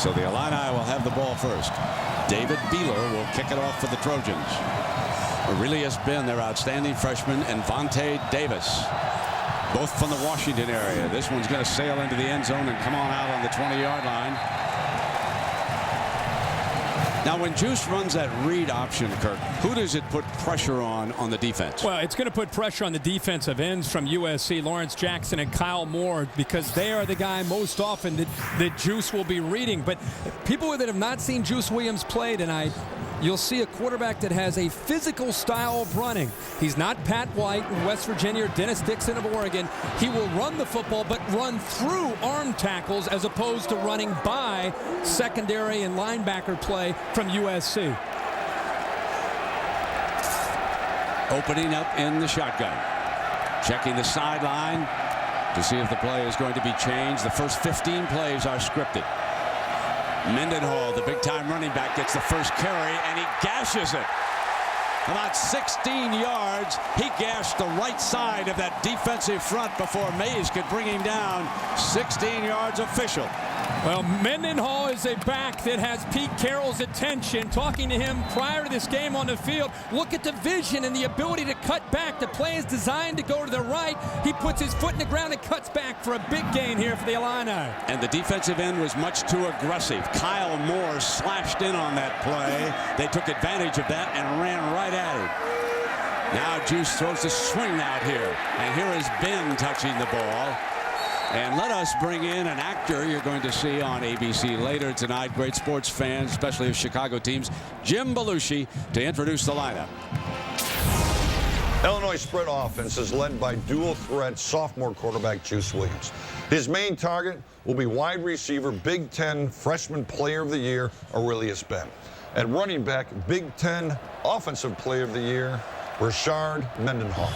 So the Illini will have the ball first. David Beeler will kick it off for the Trojans. Aurelius Ben, their outstanding freshman, and Vontae Davis, both from the Washington area. This one's going to sail into the end zone and come on out on the 20-yard line. Now, when Juice runs that read option, Kirk, who does it put pressure on the defense? Well, it's going to put pressure on the defensive ends from USC, Lawrence Jackson and Kyle Moore, because they are the guy most often that Juice will be reading. But people that have not seen Juice Williams play tonight, you'll see a quarterback that has a physical style of running. He's not Pat White in West Virginia or Dennis Dixon of Oregon. He will run the football, but run through arm tackles as opposed to running by secondary and linebacker play from USC. Opening up in the shotgun. Checking the sideline to see if the play is going to be changed. The first 15 plays are scripted. Mendenhall, the big-time running back, gets the first carry, and he gashes it. About 16 yards. He gashed the right side of that defensive front before Mays could bring him down. 16 yards official. Well, Mendenhall is a back that has Pete Carroll's attention. Talking to him prior to this game on the field, look at the vision and the ability to cut back. The play is designed to go to the right. He puts his foot in the ground and cuts back for a big gain here for the Illini. And the defensive end was much too aggressive. Kyle Moore slashed in on that play. They took advantage of that and ran right at him. Now Juice throws the swing out here. And here is Ben touching the ball. And let us bring in an actor you're going to see on ABC later tonight. Great sports fans, especially of Chicago teams, Jim Belushi, to introduce the lineup. Illinois' spread offense is led by dual-threat sophomore quarterback Juice Williams. His main target will be wide receiver Big Ten Freshman Player of the Year Aurelius Ben. At running back, Big Ten Offensive Player of the Year Rashard Mendenhall.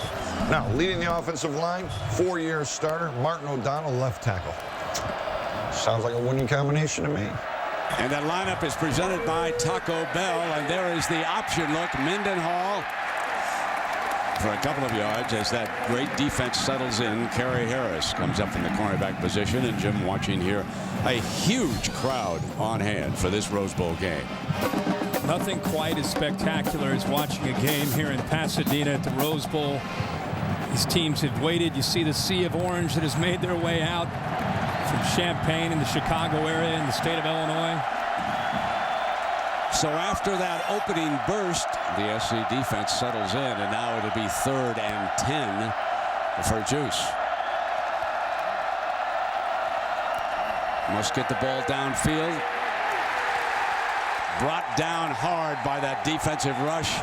Now, leading the offensive line, 4-year starter Martin O'Donnell, left tackle. Sounds like a winning combination to me. And that lineup is presented by Taco Bell, and there is the option look. Mendenhall for a couple of yards as that great defense settles in. Kerry Harris comes up from the cornerback position, and Jim watching here, a huge crowd on hand for this Rose Bowl game. Nothing quite as spectacular as watching a game here in Pasadena at the Rose Bowl. These teams have waited. You see the sea of orange that has made their way out from Champaign in the Chicago area in the state of Illinois. So after that opening burst, the SC defense settles in, and now it'll be 3rd and 10 for Juice. Must get the ball downfield. Brought down hard by that defensive rush.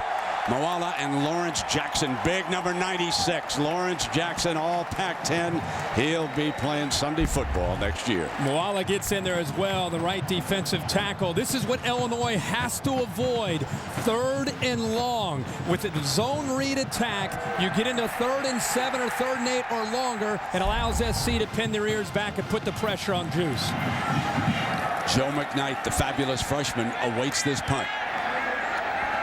Moala and Lawrence Jackson, big number 96. Lawrence Jackson, all Pac-10. He'll be playing Sunday football next year. Moala gets in there as well, the right defensive tackle. This is what Illinois has to avoid. 3rd and long. With the zone read attack, you get into 3rd and 7 or 3rd and 8 or longer. It allows SC to pin their ears back and put the pressure on Juice. Joe McKnight, the fabulous freshman, awaits this punt.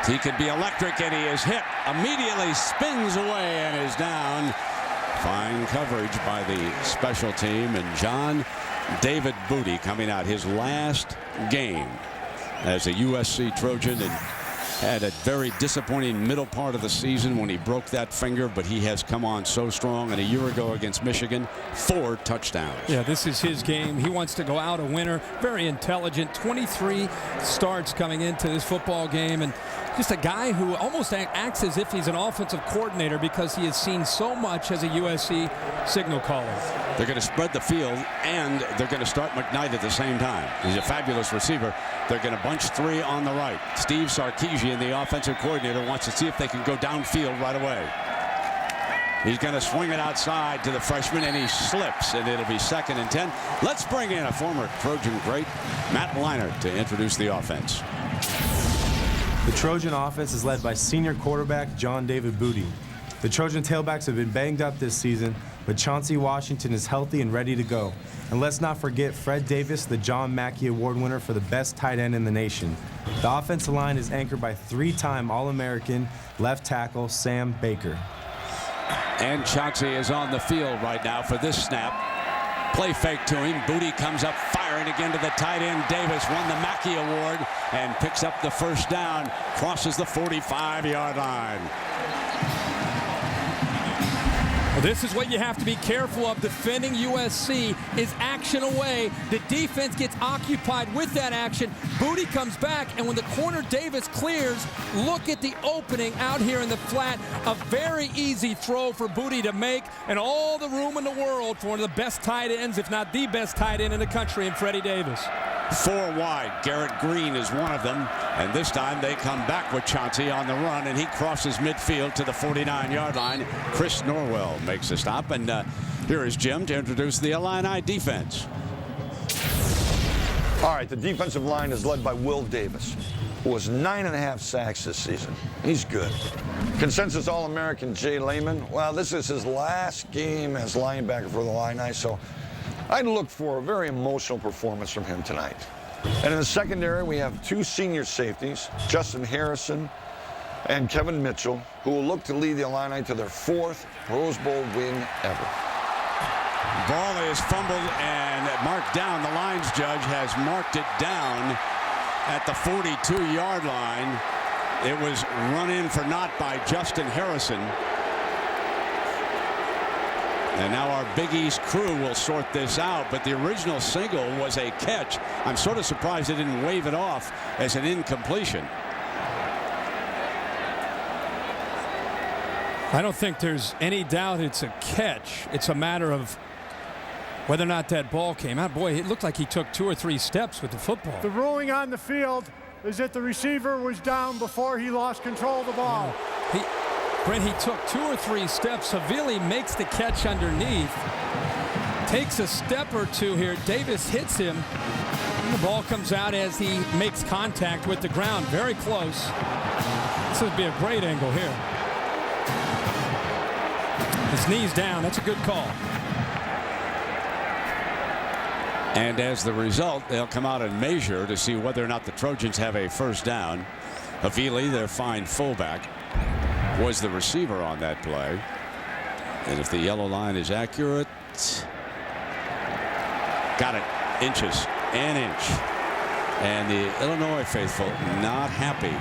He could be electric, and he is hit. Immediately spins away and is down. Fine coverage by the special team. And John David Booty coming out his last game as a USC Trojan, and had a very disappointing middle part of the season when he broke that finger, but he has come on so strong. And a year ago against Michigan, 4 touchdowns. Yeah, this is his game. He wants to go out a winner. Very intelligent. 23 starts coming into this football game, and just a guy who almost acts as if he's an offensive coordinator because he has seen so much as a USC signal caller. They're going to spread the field, and they're going to start McKnight at the same time. He's a fabulous receiver. They're going to bunch 3 on the right. Steve Sarkisian, the offensive coordinator, wants to see if they can go downfield right away. He's going to swing it outside to the freshman, and he slips, and it'll be 2nd and 10. Let's bring in a former Trojan great, Matt Leinart, to introduce the offense. The Trojan offense is led by senior quarterback John David Booty. The Trojan tailbacks have been banged up this season, but Chauncey Washington is healthy and ready to go. And let's not forget Fred Davis, the John Mackey Award winner for the best tight end in the nation. The offensive line is anchored by 3-time All-American left tackle Sam Baker. And Chauncey is on the field right now for this snap. Play fake to him. Booty comes up, fires firing again to the tight end. Davis won the Mackey Award and picks up the first down, crosses the 45-yard line. Well, this is what you have to be careful of. Defending USC is action away. The defense gets occupied with that action. Booty comes back, and when the corner Davis clears, look at the opening out here in the flat. A very easy throw for Booty to make, and all the room in the world for one of the best tight ends, if not the best tight end in the country, in Freddie Davis. 4 wide. Garrett Green is one of them. And this time they come back with Chauncey on the run, and he crosses midfield to the 49-yard line. Chris Norwell makes a stop. And here is Jim to introduce the Illini defense. All right, the defensive line is led by Will Davis, who has 9.5 sacks this season. He's good. Consensus All-American Jay Lehman, well, this is his last game as linebacker for the Illini, so I'd look for a very emotional performance from him tonight. And in the secondary, we have 2 senior safeties, Justin Harrison and Kevin Mitchell, who will look to lead the Illini to their 4th Rose Bowl win ever. Ball is fumbled and marked down. The lines judge has marked it down at the 42-yard line. It was run in for naught by Justin Harrison. And now our Big East crew will sort this out, but the original single was a catch. I'm sort of surprised they didn't wave it off as an incompletion. I don't think there's any doubt it's a catch. It's a matter of whether or not that ball came out. Boy, it looked like he took 2 or 3 steps with the football. The ruling on the field is that the receiver was down before he lost control of the ball. Brent, he took 2 or 3 steps. Havili makes the catch underneath. Takes a step or 2 here. Davis hits him. And the ball comes out as he makes contact with the ground. Very close. This would be a great angle here. His knee's down. That's a good call. And as the result, they'll come out and measure to see whether or not the Trojans have a first down. Havili, their fine fullback, was the receiver on that play. And if the yellow line is accurate, got it, inches, an inch. And the Illinois faithful not happy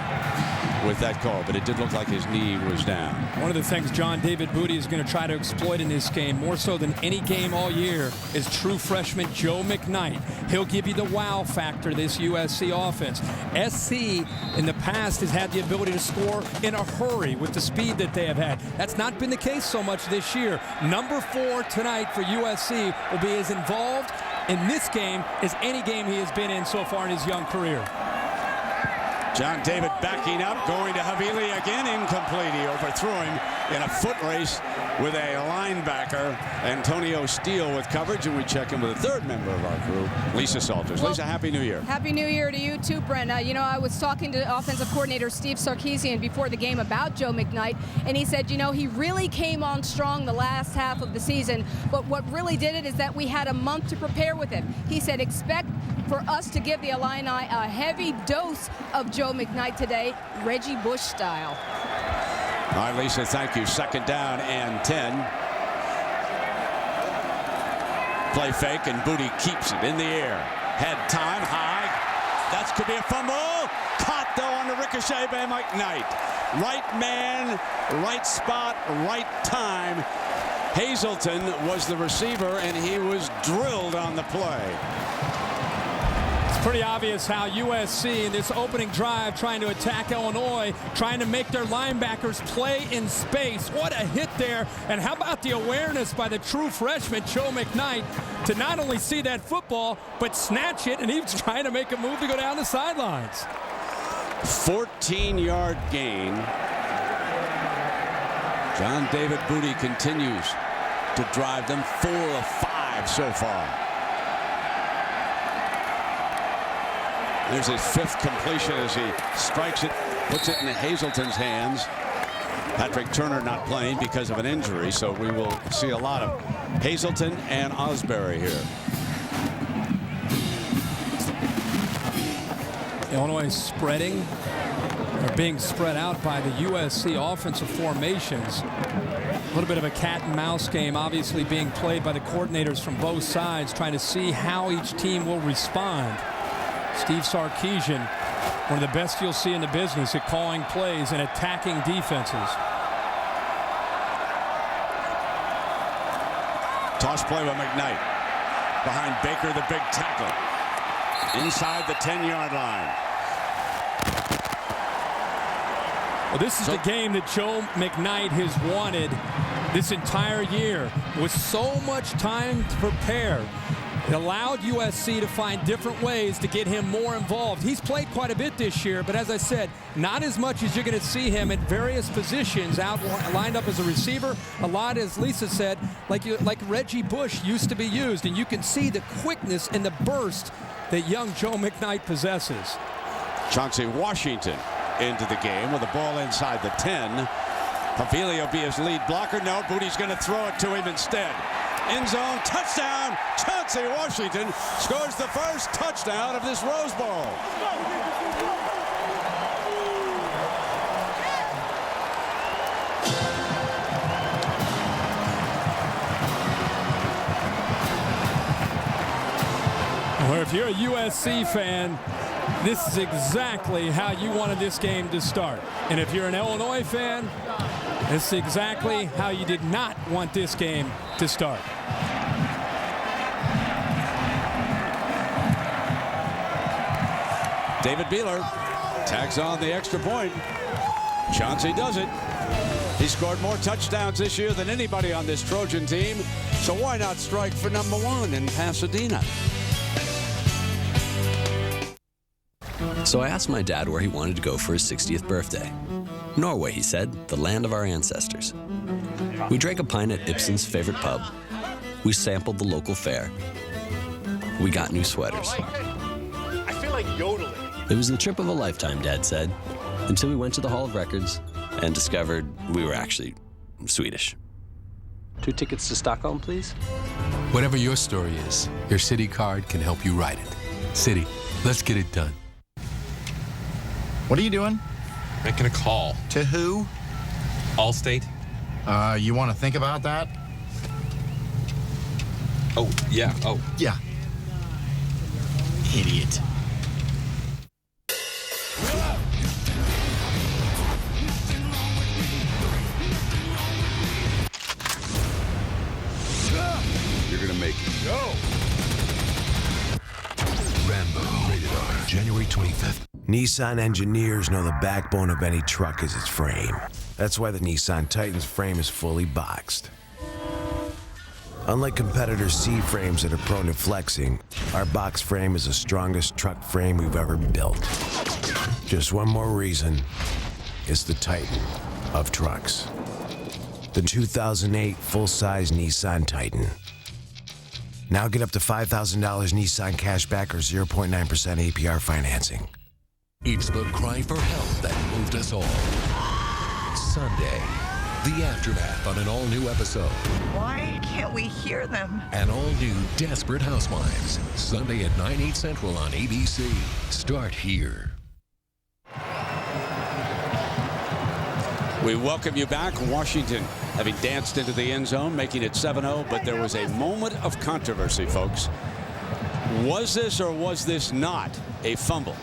with that call, but it did look like his knee was down. One of the things John David Booty is going to try to exploit in this game, more so than any game all year, is true freshman Joe McKnight. He'll give you the wow factor, this USC offense. SC in the past has had the ability to score in a hurry with the speed that they have had. That's not been the case so much this year. Number 4 tonight for USC will be as involved in this game as any game he has been in so far in his young career. John David backing up, going to Havili again, incomplete. He overthrew him in a foot race with a linebacker. Antonio Steele with coverage, and we check in with a 3rd member of our crew, Lisa Salters. Well, Lisa, Happy New Year. Happy New Year to you too, Brent. You know, I was talking to offensive coordinator Steve Sarkisian before the game about Joe McKnight, and he said, you know, he really came on strong the last half of the season, but what really did it is that we had a month to prepare with him. He said, expect for us to give the Illini a heavy dose of Joe McKnight today, Reggie Bush style. All right, Lisa, thank you. 2nd down and 10. Play fake, and Booty keeps it in the air. Had time, high. That could be a fumble. Caught, though, on the ricochet by McKnight. Right man, right spot, right time. Hazelton was the receiver, and he was drilled on the play. Pretty obvious how USC in this opening drive trying to attack Illinois, trying to make their linebackers play in space. What a hit there. And how about the awareness by the true freshman Joe McKnight to not only see that football but snatch it, and he was trying to make a move to go down the sidelines. 14-yard gain. John David Booty continues to drive them. 4 of 5 so far. There's his 5th completion as he strikes it, puts it in Hazelton's hands. Patrick Turner not playing because of an injury, so we will see a lot of Hazelton and Osbury here. Illinois spreading. They're being spread out by the USC offensive formations. A little bit of a cat and mouse game obviously being played by the coordinators from both sides, trying to see how each team will respond. Steve Sarkisian, one of the best you'll see in the business at calling plays and attacking defenses. Toss play with McKnight. Behind Baker, the big tackle. Inside the 10-yard line. Well, this is the game that Joe McKnight has wanted this entire year, with so much time to prepare. It allowed USC to find different ways to get him more involved. He's played quite a bit this year, but as I said, not as much as you're going to see him at various positions, lined up as a receiver. A lot, as Lisa said, like Reggie Bush used to be used, and you can see the quickness and the burst that young Joe McKnight possesses. Chauncey Washington into the game with the ball inside the 10. Havili will be his lead blocker. No, Booty's going to throw it to him instead. End zone, touchdown. Chauncey Washington scores the first touchdown of this Rose Bowl. Well, if you're a USC fan, this is exactly how you wanted this game to start. And if you're an Illinois fan, this is exactly how you did not want this game to start. David Beeler tags on the extra point. Chauncey does it. He scored more touchdowns this year than anybody on this Trojan team, so why not strike for number 1 in Pasadena? So I asked my dad where he wanted to go for his 60th birthday. Norway, he said, the land of our ancestors. We drank a pint at Ibsen's favorite pub. We sampled the local fare. We got new sweaters. I feel like yodeling. It was the trip of a lifetime, Dad said, until we went to the Hall of Records and discovered we were actually Swedish. 2 tickets to Stockholm, please? Whatever your story is, your Citi card can help you write it. Citi, let's get it done. What are you doing? Making a call. To who? Allstate. You want to think about that? Oh, yeah. Oh. Yeah. Idiot. You're gonna make it. Go! Rambo, rated R, January 25th. Nissan engineers know the backbone of any truck is its frame. That's why the Nissan Titan's frame is fully boxed. Unlike competitors' C-frames that are prone to flexing, our box frame is the strongest truck frame we've ever built. Just one more reason, it's the Titan of trucks. The 2008 full-size Nissan Titan. Now get up to $5,000 Nissan cashback or 0.9% APR financing. It's the cry for help that moved us all. Sunday, the aftermath on an all-new episode. Why can't we hear them? An all-new Desperate Housewives. Sunday at 9/8 Central on ABC. Start here. We welcome you back. Washington having danced into the end zone, making it 7-0, but there was a moment of controversy, folks. Was this or was this not a fumble?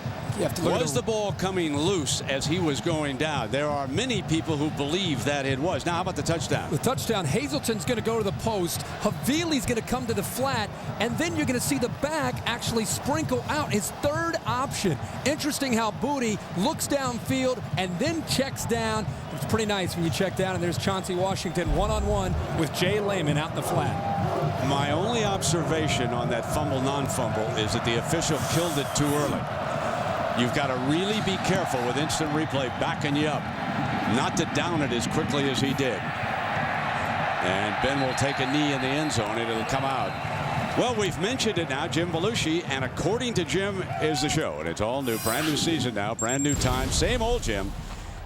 Was the ball coming loose as he was going down? There are many people who believe that it was. Now, how about the touchdown? The touchdown, Hazelton's going to go to the post. Havili's going to come to the flat, and then you're going to see the back actually sprinkle out his third option. Interesting how Booty looks downfield and then checks down. It's pretty nice when you check down, and there's Chauncey Washington one-on-one with Jay Lehman out in the flat. My only observation on that fumble, non-fumble is that the official killed it too early. You've got to really be careful with instant replay backing you up, not to down it as quickly as he did. And Ben will take a knee in the end zone, and it'll come out. Well, we've mentioned it now, Jim Belushi, and according to Jim is the show. And it's all new, brand new season now, brand new time, same old Jim.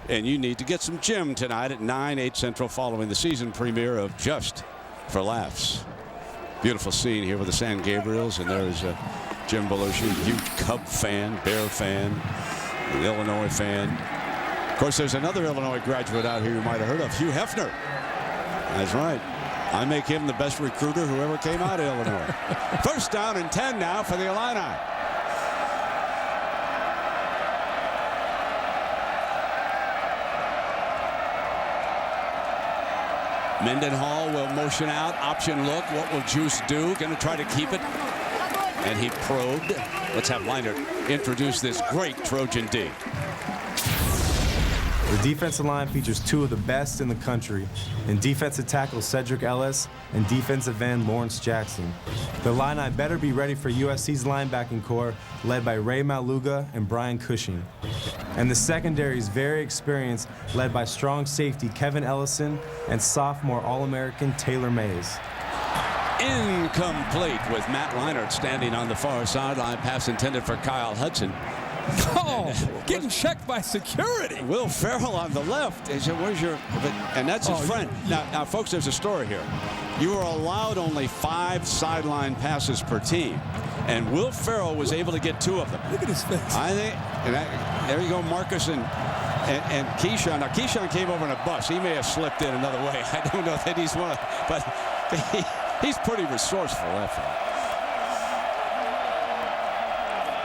And you need to get some Jim tonight at 9/8 Central following the season premiere of Just for Laughs. Beautiful scene here with the San Gabriels, and there's Jim Belushi, huge Cub fan, Bear fan, Illinois fan. course, there's another Illinois graduate out here you might have heard of, Hugh Hefner. That's right. I make him the best recruiter who ever came out of Illinois. First down and 10 now for the Illini. Mendenhall will motion out, option look. What will Juice do? Going to try to keep it. And he probed. Let's have Leinart introduce this great Trojan D. The defensive line features two of the best in the country in defensive tackle Cedric Ellis and defensive end Lawrence Jackson. The Illini better be ready for USC's linebacking core led by Ray Maluga and Brian Cushing. And the secondary is very experienced, led by strong safety Kevin Ellison and sophomore All-American Taylor Mays. Incomplete with Matt Leinart standing on the far sideline. Pass intended for Kyle Hudson. Oh, getting checked by security. Will Ferrell on the left. He said, where's your... And that's his friend. Now, folks, there's a story here. You are allowed only 5 sideline passes per team. And Will Ferrell was able to get 2 of them. Look at his face. I think... there you go, Marcus and Keyshawn. Now, Keyshawn came over in a bus. He may have slipped in another way. I don't know that he's one of... But he's pretty resourceful, that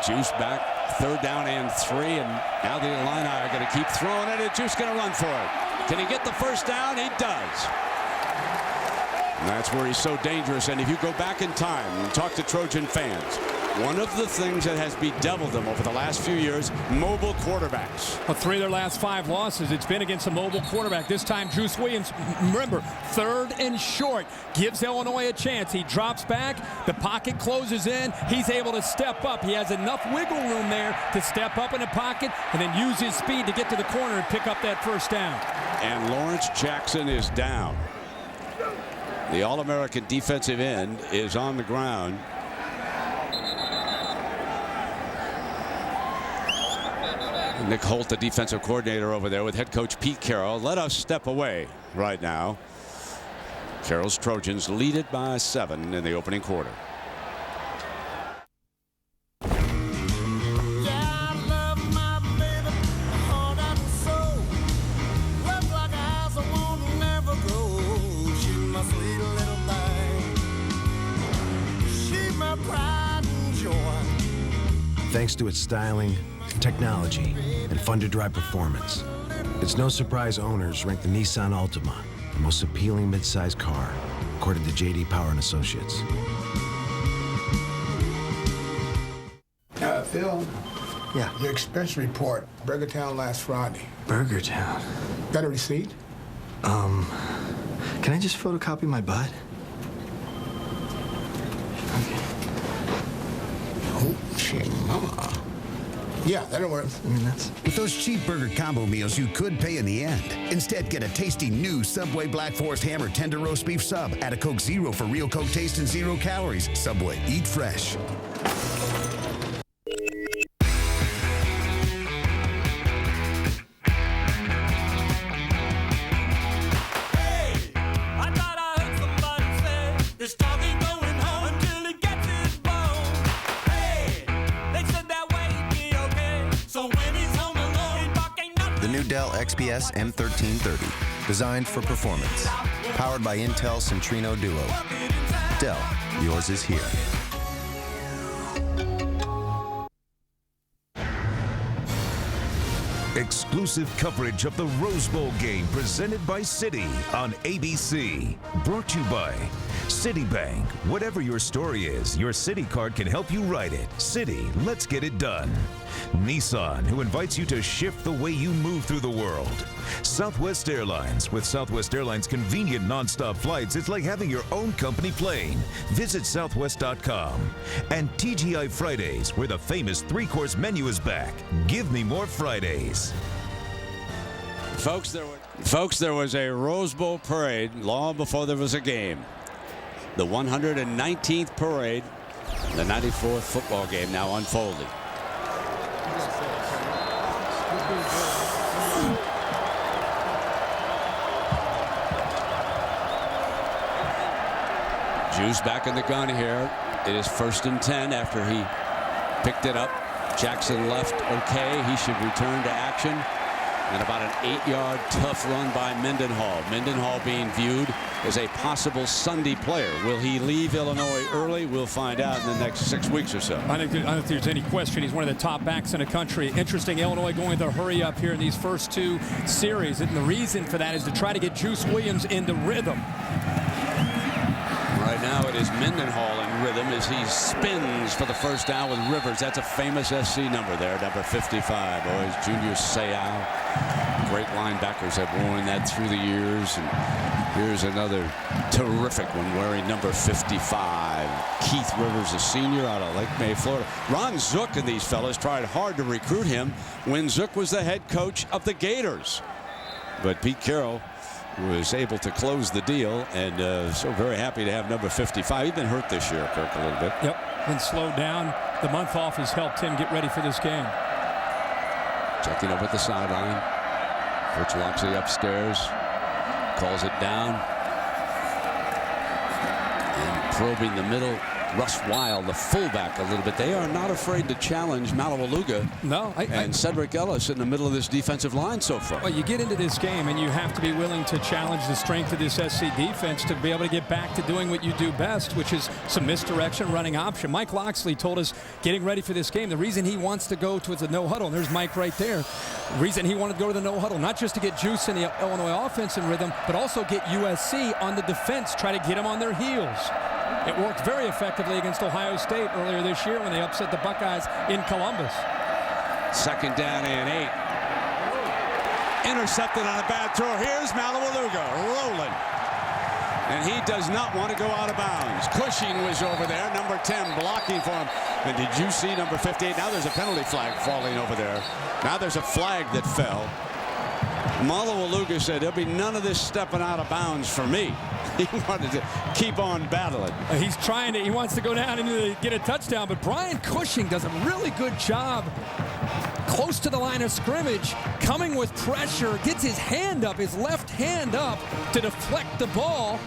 fellow. Juice back. 3rd down and 3, and now the Illini are going to keep throwing it. Juice going to run for it. Can he get the first down? He does. And that's where he's so dangerous. And if you go back in time and talk to Trojan fans, one of the things that has bedeviled them over the last few years, mobile quarterbacks. Well, 3 of their last 5 losses, it's been against a mobile quarterback. This time, Juice Williams, remember, 3rd and short, gives Illinois a chance. He drops back, the pocket closes in, he's able to step up. He has enough wiggle room there to step up in the pocket and then use his speed to get to the corner and pick up that first down. And Lawrence Jackson is down. The All-American defensive end is on the ground. Nick Holt, the defensive coordinator over there with head coach Pete Carroll. Let us step away right now. Carroll's Trojans lead it by 7 in the opening quarter. Thanks to its styling, technology, and fun-to-drive performance, it's no surprise owners rank the Nissan Altima the most appealing midsize car, according to J.D. Power and Associates. Phil? Yeah? Your expense report, Burgertown last Friday. Burgertown? Got a receipt? Can I just photocopy my butt? Okay. Oh, shit, mama. Yeah, that'll work. I mean, that's... With those cheap burger combo meals, you could pay in the end. Instead, get a tasty new Subway Black Forest Ham or Tender Roast Beef Sub. Add a Coke Zero for real Coke taste and 0 calories. Subway, eat fresh. Dell XPS M1330, designed for performance. Powered by Intel Centrino Duo. Dell, yours is here. Exclusive coverage of the Rose Bowl game presented by Citi on ABC. Brought to you by Citibank. Whatever your story is, your Citi card can help you write it. Citi, let's get it done. Nissan, who invites you to shift the way you move through the world. Southwest Airlines. With Southwest Airlines' convenient nonstop flights, it's like having your own company plane. Visit southwest.com. And TGI Fridays, where the famous 3-course menu is back. Give me more Fridays. Folks, there was a Rose Bowl parade long before there was a game. The 119th parade, the 94th football game now unfolding. Juice back in the gun here. It is 1st and 10 after he picked it up. Jackson left okay. He should return to action. And about an 8-yard tough run by Mendenhall. Mendenhall being viewed as a possible Sunday player. Will he leave Illinois early? We'll find out in the next 6 weeks or so. I don't think there's any question he's one of the top backs in the country. Interesting, Illinois going to hurry up here in these first 2 series. And the reason for that is to try to get Juice Williams into rhythm. Right now it is Mendenhall in rhythm as he spins for the first down with Rivers. That's a famous SC number there, number 55. Always Junior Seau. Great linebackers have worn that through the years. And here's another terrific one wearing number 55. Keith Rivers, a senior out of Lake May, Florida. Ron Zook and these fellas tried hard to recruit him when Zook was the head coach of the Gators. But Pete Carroll was able to close the deal, and so very happy to have number 55. He's been hurt this year, Kirk, a little bit. Yep, been slowed down. The month off has helped him get ready for this game. Checking over at the sideline. Coach Loxley upstairs. Calls it down. And probing the middle. Russ Wild, the fullback, a little bit. They are not afraid to challenge Malawaluga and Cedric Ellis in the middle of this defensive line so far. Well, you get into this game and you have to be willing to challenge the strength of this SC defense to be able to get back to doing what you do best, which is some misdirection, running option. Mike Loxley told us getting ready for this game, the reason he wants to go to the no huddle, and there's Mike right there, the reason he wanted to go to the no huddle, not just to get Juice in the Illinois offense in rhythm, but also get USC on the defense, try to get them on their heels. It worked very effectively against Ohio State earlier this year when they upset the Buckeyes in Columbus. Second down and 8. Intercepted on a bad throw. Here's Malawaluga rolling. And he does not want to go out of bounds. Cushing was over there, number 10, blocking for him. And did you see number 58? Now there's a penalty flag falling over there. Now there's a flag that fell. Malawaluga said, there'll be none of this stepping out of bounds for me. He wanted to keep on battling. He's trying to, he wants to go down and get a touchdown, but Brian Cushing does a really good job close to the line of scrimmage, coming with pressure, gets his hand up, his left hand up to deflect the ball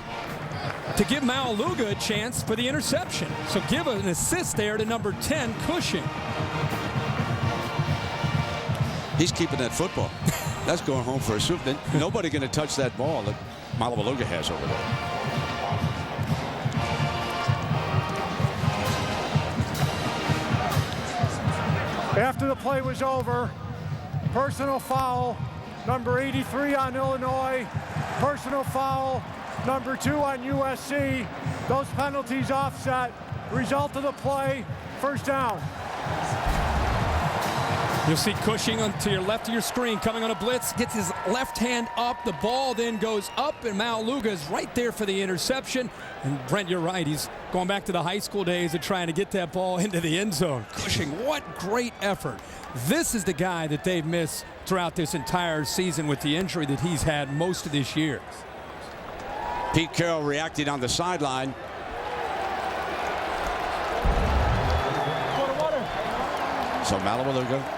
to give Malawaluga a chance for the interception. So give an assist there to number 10, Cushing. He's keeping that football. That's going home for a soup. Nobody going to touch that ball that Malawaluga has over there. After the play was over, personal foul, number 83 on Illinois, personal foul, number 2 on USC. Those penalties offset. Result of the play, first down. You'll see Cushing to your left of your screen coming on a blitz, gets his left hand up, the ball then goes up, and Malawaluga is right there for the interception. And Brent, you're right, he's going back to the high school days of trying to get that ball into the end zone. Cushing, what great effort. This is the guy that they've missed throughout this entire season with the injury that he's had most of this year. Pete Carroll reacting on the sideline. So Malawaluga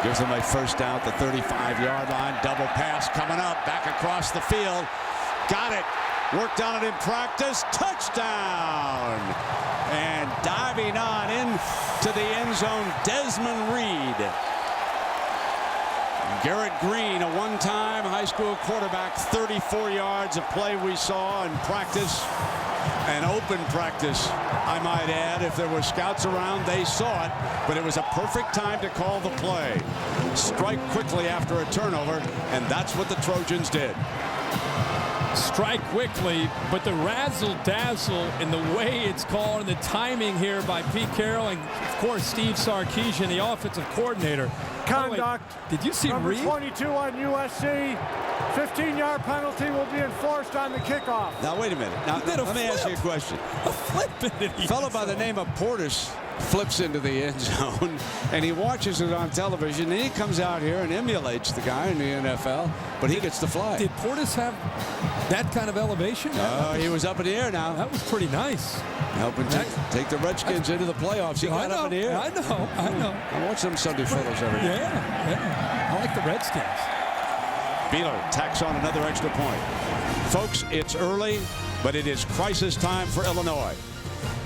gives them a first down at the 35-yard line. Double pass coming up, back across the field. Got it. Worked on it in practice. Touchdown. And diving on into the end zone, Desmond Reed. Garrett Green, a one-time high school quarterback, 34 yards of play we saw in practice. An open practice, I might add. If there were scouts around, they saw it, but it was a perfect time to call the play. Strike quickly after a turnover, and that's what the Trojans did. Strike quickly, but the razzle-dazzle in the way it's called and the timing here by Pete Carroll and, of course, Steve Sarkisian, the offensive coordinator. Conduct. Did you see number Reed? 22 on USC. 15-yard penalty will be enforced on the kickoff. Now, wait a minute. Now, let me ask you a question. A flip. A fellow by the name of Portis flips into the end zone, and he watches it on television, and he comes out here and emulates the guy in the NFL, but he gets the flag. Did Portis have that kind of elevation? He was up in the air now. That was pretty nice. Helping take the Redskins into the playoffs. He got up in the air. I know. I watch them Sunday photos every day. Yeah. I like the Redskins. Beeler tacks on another extra point. Folks, it's early, but it is crisis time for Illinois.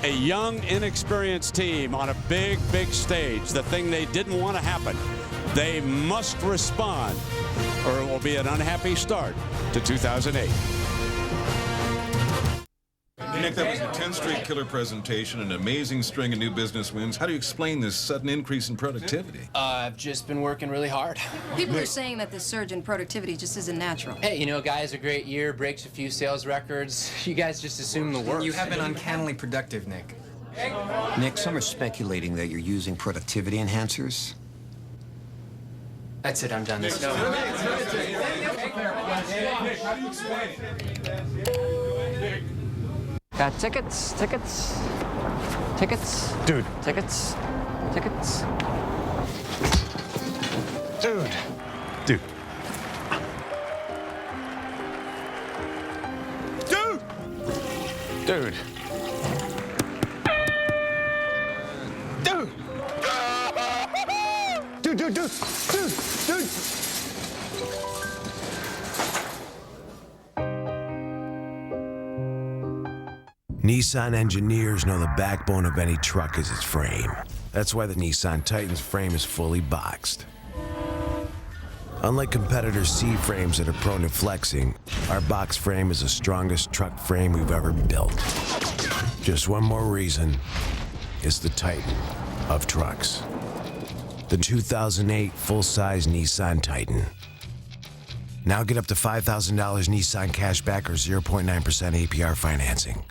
A young, inexperienced team on a big, big stage. The thing they didn't want to happen. They must respond. or it will be an unhappy start to 2008. Nick, that was a 10th-straight killer presentation, an amazing string of new business wins. How do you explain this sudden increase in productivity? I've just been working really hard. People are saying that this surge in productivity just isn't natural. Hey, you know, guys, a great year, breaks a few sales records. You guys just assume the worst. You have been uncannily productive, Nick. Nick, some are speculating that you're using productivity enhancers. That's it, I'm done. How do you explain it? Got tickets. Dude. Tickets. Dude. Nissan engineers know the backbone of any truck is its frame. That's why the Nissan Titan's frame is fully boxed. Unlike competitor C frames that are prone to flexing, our box frame is the strongest truck frame we've ever built. Just one more reason, it's the Titan of trucks. The 2008 full-size Nissan Titan. Now get up to $5,000 Nissan cashback or 0.9% APR financing.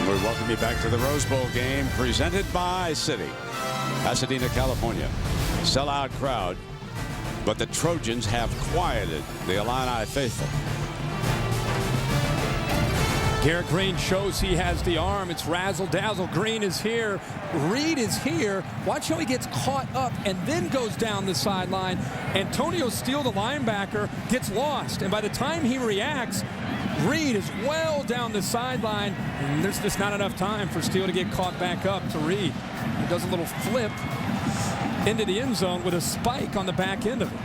We welcome you back to the Rose Bowl game presented by Citi. Pasadena, California. Sellout crowd, but the Trojans have quieted the Illini faithful. Garrett Green shows he has the arm. It's razzle-dazzle. Green is here. Reed is here. Watch how he gets caught up and then goes down the sideline. Antonio Steele, the linebacker, gets lost. And by the time he reacts, Reed is well down the sideline. And there's just not enough time for Steele to get caught back up to Reed. He does a little flip into the end zone with a spike on the back end of it.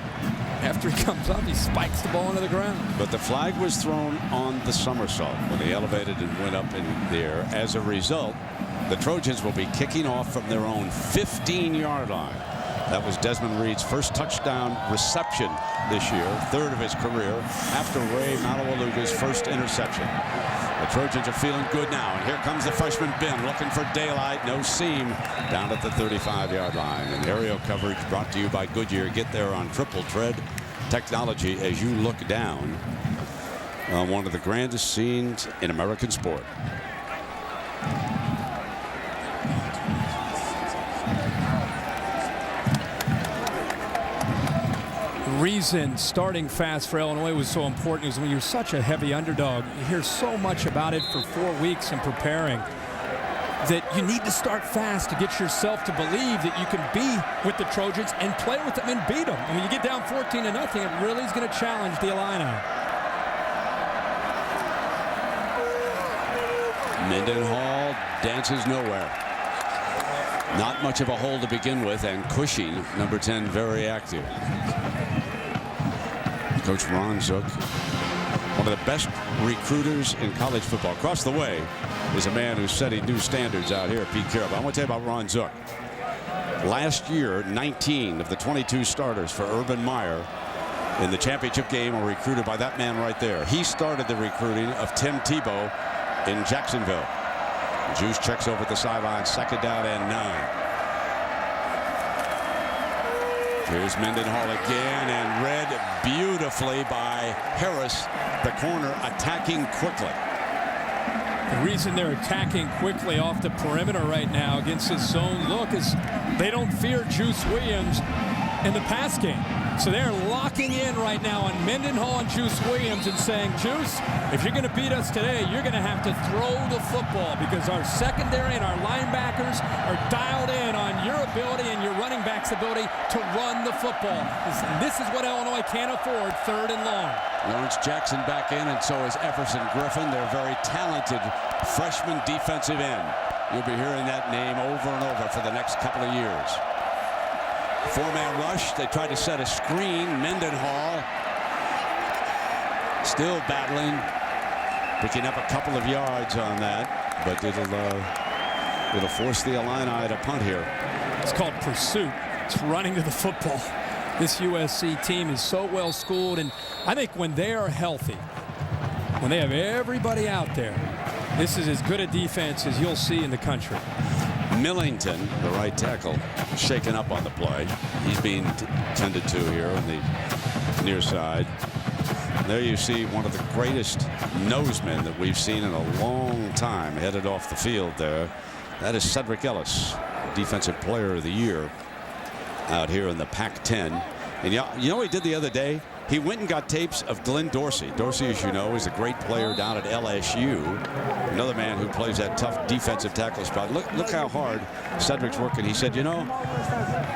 After he comes up, he spikes the ball into the ground. But the flag was thrown on the somersault when he elevated and went up in the air. As a result, the Trojans will be kicking off from their own 15-yard line. That was Desmond Reed's first touchdown reception this year, third of his career, after Ray Matawaluga's first interception. The Trojans are feeling good now, and here comes the freshman Ben looking for daylight, no seam, down at the 35-yard line. And aerial coverage brought to you by Goodyear. Get there on triple tread technology as you look down on one of the grandest scenes in American sport. Reason starting fast for Illinois was so important is when you're such a heavy underdog, you hear so much about it for 4 weeks and preparing, that you need to start fast to get yourself to believe that you can be with the Trojans and play with them and beat them. And when you get down 14-0, it really is going to challenge the Illini. Mendenhall dances nowhere. Not much of a hole to begin with, and Cushing, number 10, very active. Coach Ron Zook, one of the best recruiters in college football. Across the way is a man who's setting new standards out here, Pete Carroll. I want to tell you about Ron Zook. Last year, 19 of the 22 starters for Urban Meyer in the championship game were recruited by that man right there. He started the recruiting of Tim Tebow in Jacksonville. Juice checks over at the sideline, 2nd down and 9. Here's Mendenhall again, and read beautifully by Harris, the corner, attacking quickly. The reason they're attacking quickly off the perimeter right now against this zone look is they don't fear Juice Williams in the pass game. So they're locking in right now on Mendenhall and Juice Williams and saying, Juice, if you're going to beat us today, you're going to have to throw the football, because our secondary and our linebackers are dialed in on your ability and your running back's ability to run the football. This is what Illinois can't afford, 3rd and long. Lawrence Jackson back in, and so is Everson Griffin. They're very talented freshman defensive end. You'll be hearing that name over and over for the next couple of years. 4-man rush. They tried to set a screen. Mendenhall still battling, picking up a couple of yards on that, but it'll force the Illini to punt here. It's called pursuit. It's running to the football. This USC team is so well schooled, and I think when they are healthy, when they have everybody out there, this is as good a defense as you'll see in the country. Millington, the right tackle, shaken up on the play. He's being tended to here on the near side. There you see one of the greatest nosemen that we've seen in a long time headed off the field there. That is Cedric Ellis, Defensive Player of the Year out here in the Pac-10. And you know what he did the other day? He went and got tapes of Glenn Dorsey. Dorsey, as you know, is a great player down at LSU. Another man who plays that tough defensive tackle spot. Look how hard Cedric's working. He said, you know,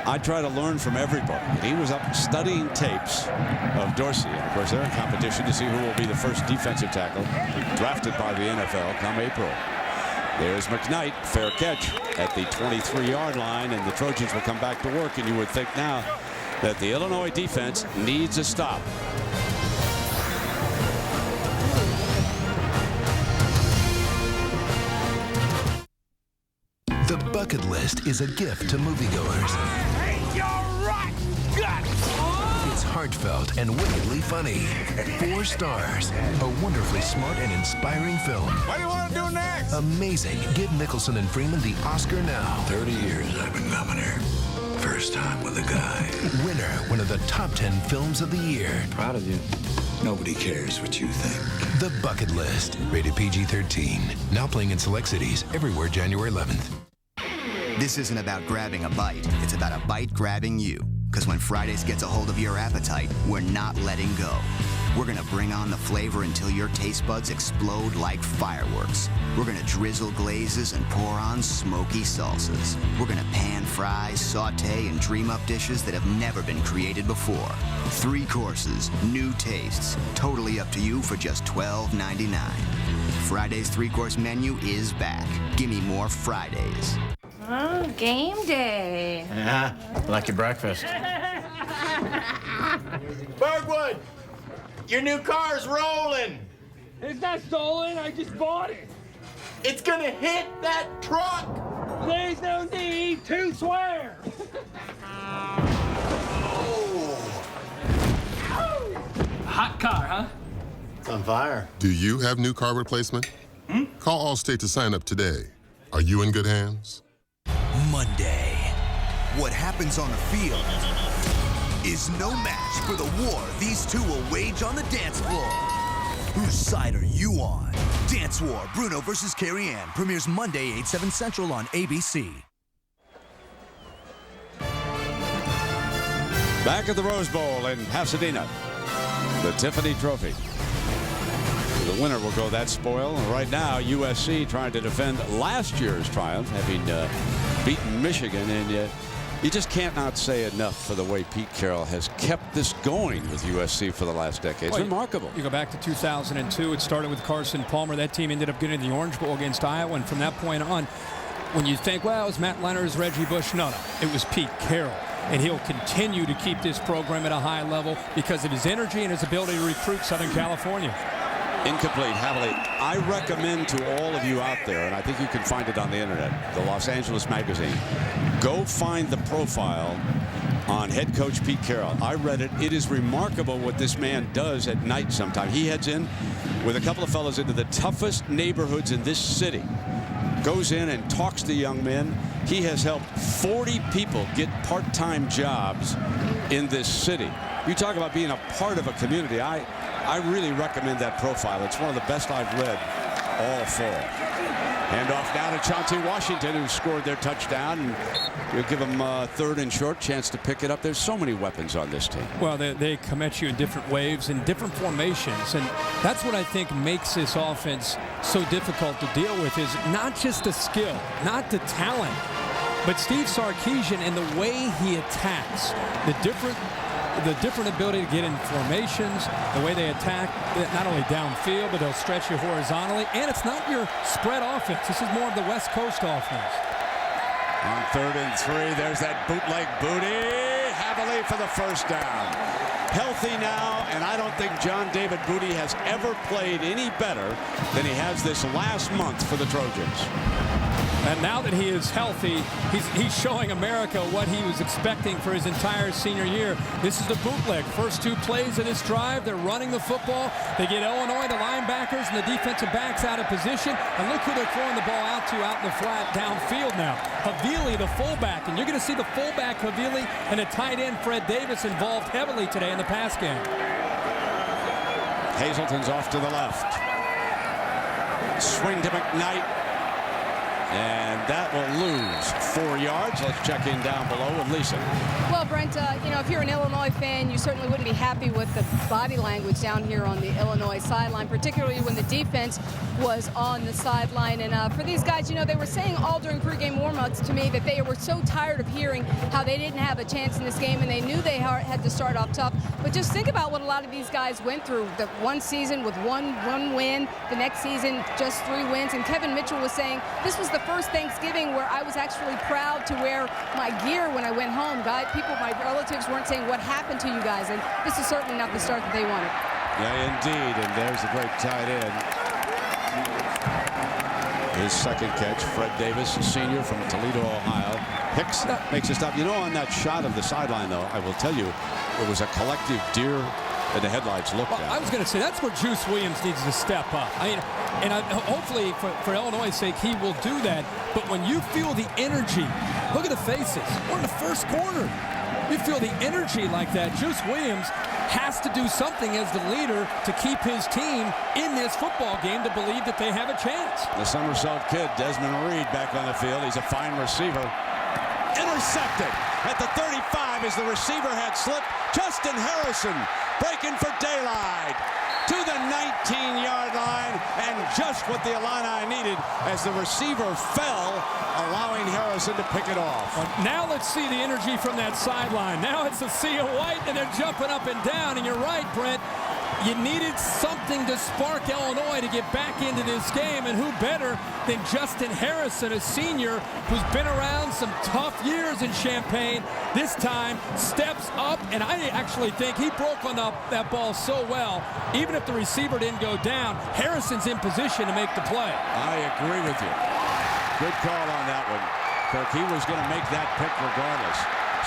I try to learn from everybody. And he was up studying tapes of Dorsey. And of course, they're in competition to see who will be the first defensive tackle drafted by the NFL come April. There's McKnight, fair catch at the 23-yard line, and the Trojans will come back to work. And you would think now that the Illinois defense needs a stop. The bucket list is a gift to moviegoers. It's heartfelt and wickedly funny. 4 stars. A wonderfully smart and inspiring film. What do you want to do next? Amazing. Give Nicholson and Freeman the Oscar now. 30 years I've been coming here. First time with a guy. Winner, one of the top 10 films of the year. Proud of you. Nobody cares what you think. The Bucket List. Rated PG-13. Now playing in select cities everywhere January 11th. This isn't about grabbing a bite. It's about a bite grabbing you. Because when Fridays gets a hold of your appetite, we're not letting go. We're going to bring on the flavor until your taste buds explode like fireworks. We're going to drizzle glazes and pour on smoky salsas. We're going to pan fries, saute, and dream up dishes that have never been created before. 3 courses, new tastes, totally up to you for just $12.99. Friday's 3-course menu is back. Give me more Fridays. Oh, game day. Yeah, like your breakfast. Bergwood, your new car's rolling. It's not stolen. I just bought it. It's gonna hit that truck. There's no need to swear. Hot car, huh? It's on fire. Do you have new car replacement? Call Allstate to sign up today. Are you in good hands? Monday. What happens on the field is no match for the war these two will wage on the dance floor. Whose side are you on? Dance War, Bruno versus Carrie Ann, premieres Monday, 8/7 Central on ABC. Back at the Rose Bowl in Pasadena, the Tiffany Trophy. The winner will go that spoil. Right now, USC trying to defend last year's triumph, having beaten Michigan, and you just can't not say enough for the way Pete Carroll has kept this going with USC for the last decade. It's remarkable. You go back to 2002. It started with Carson Palmer. That team ended up getting the Orange Bowl against Iowa, and from that point on, when you think, well, it was Matt Leonard's, Reggie Bush, no, it was Pete Carroll. And he'll continue to keep this program at a high level because of his energy and his ability to recruit Southern California. Incomplete, heavily. I recommend to all of you out there, and I think you can find it on the internet, the Los Angeles Magazine. Go find the profile on head coach Pete Carroll. I read it. It is remarkable what this man does at night sometimes. He heads in with a couple of fellows into the toughest neighborhoods in this city. Goes in and talks to young men. He has helped 40 people get part-time jobs in this city. You talk about being a part of a community. I really recommend that profile. It's one of the best I've read all fall. Hand off now to Chauncey Washington, who scored their touchdown. And you'll give them a 3rd and short chance to pick it up. There's so many weapons on this team. Well, they come at you in different waves and different formations. And that's what I think makes this offense so difficult to deal with, is not just the skill, not the talent, but Steve Sarkisian and the way he attacks, the different ability to get in formations, the way they attack not only downfield, but they'll stretch you horizontally. And it's not your spread offense. This is more of the West Coast offense. On 3rd and 3, there's that bootleg booty. Heavily for the first down. Healthy now, and I don't think John David Booty has ever played any better than he has this last month for the Trojans. And now that he is healthy, he's showing America what he was expecting for his entire senior year. This is the bootleg. First 2 plays of this drive, they're running the football. They get Illinois, the linebackers, and the defensive backs out of position. And look who they're throwing the ball out to out in the flat downfield now. Havili, the fullback. And you're going to see the fullback, Havili, and the tight end, Fred Davis, involved heavily today in the pass game. Hazelton's off to the left. Swing to McKnight. And that will lose 4 yards. Let's check in down below with Lisa. Well, Brent, you know, if you're an Illinois fan, you certainly wouldn't be happy with the body language down here on the Illinois sideline, particularly when the defense was on the sideline. And for these guys, you know, they were saying all during pregame warmups to me that they were so tired of hearing how they didn't have a chance in this game, and they knew they had to start off tough. But just think about what a lot of these guys went through. The one season with one win, the next season just 3 wins. And Kevin Mitchell was saying this was the first Thanksgiving where I was actually proud to wear my gear when I went home. My relatives weren't saying what happened to you guys, and this is certainly not the start that they wanted. Yeah, indeed, and there's a great tight end. His second catch, Fred Davis, a senior from Toledo, Ohio. Hicks makes a stop. You know, on that shot of the sideline, though, I will tell you, it was a collective deer in the headlights looked at. I was going to say, that's where Juice Williams needs to step up. I mean, and hopefully, for Illinois' sake, he will do that. But when you feel the energy, look at the faces. We're in the first quarter. You feel the energy like that. Juice Williams has to do something as the leader to keep his team in this football game to believe that they have a chance. The Somersault kid, Desmond Reed, back on the field. He's a fine receiver. Intercepted at the 35 as the receiver had slipped. Justin Harrison breaking for daylight to the 19-yard line, and just what the Illini needed as the receiver fell, allowing Harrison to pick it off. Now let's see the energy from that sideline. Now it's a sea of white, and they're jumping up and down, and you're right, Brent. You needed something to spark Illinois to get back into this game, and who better than Justin Harrison, a senior who's been around some tough years in Champaign. This time steps up, and I actually think he broke on that ball so well. Even if the receiver didn't go down, Harrison's in position to make the play. I agree with you. Good call on that one, Kirk. He was going to make that pick regardless.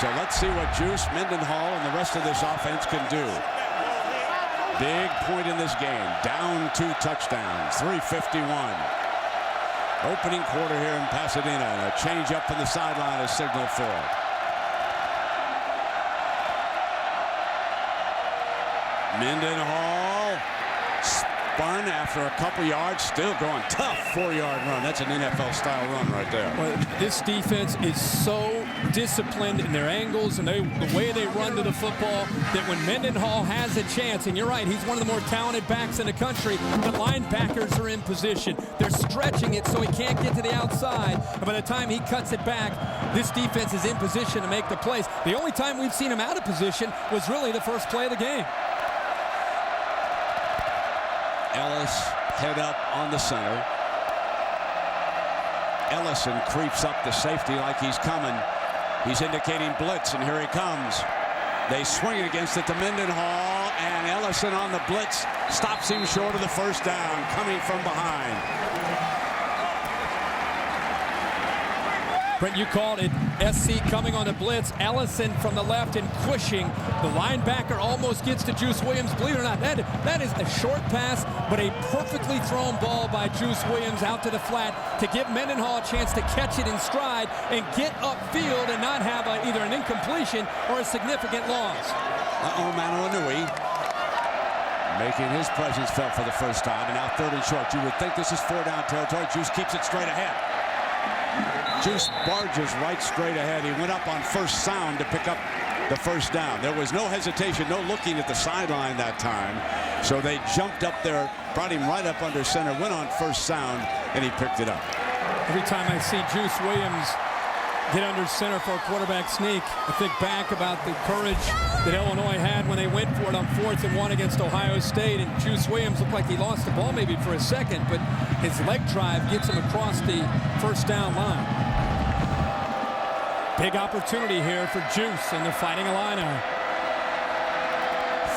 So let's see what Juice, Mendenhall, and the rest of this offense can do. Big point in this game. Down 2 touchdowns. 3:51. Opening quarter here in Pasadena. And a change up from the sideline is signaled for. Mendenhall spun after a couple yards, still going tough 4-yard run. That's an NFL-style run right there. Well, this defense is so disciplined in their angles and the way they run to the football that when Mendenhall has a chance, and you're right, he's one of the more talented backs in the country, the linebackers are in position. They're stretching it so he can't get to the outside, and by the time he cuts it back, this defense is in position to make the plays. The only time we've seen him out of position was really the first play of the game. Ellis head up on the center. Ellison creeps up the safety like he's coming. He's indicating blitz, and here he comes. They swing it against it to Mendenhall, and Ellison on the blitz stops him short of the first down, coming from behind. Brent, you called it. SC coming on the blitz. Ellison from the left and Cushing. The linebacker almost gets to Juice Williams. Believe it or not, that is a short pass, but a perfectly thrown ball by Juice Williams out to the flat to give Mendenhall a chance to catch it in stride and get upfield and not have either an incompletion or a significant loss. Manonui making his presence felt for the first time, and now 3rd and short. You would think this is 4-down territory. Juice keeps it straight ahead. Juice barges right straight ahead. He went up on first sound to pick up the first down. There was no hesitation, no looking at the sideline that time. So they jumped up there, brought him right up under center, went on first sound, and he picked it up. Every time I see Juice Williams get under center for a quarterback sneak, I think back about the courage that Illinois had when they went for it on 4th and 1 against Ohio State, and Juice Williams looked like he lost the ball maybe for a second, but his leg drive gets him across the first down line. Big opportunity here for Juice and the Fighting Illini.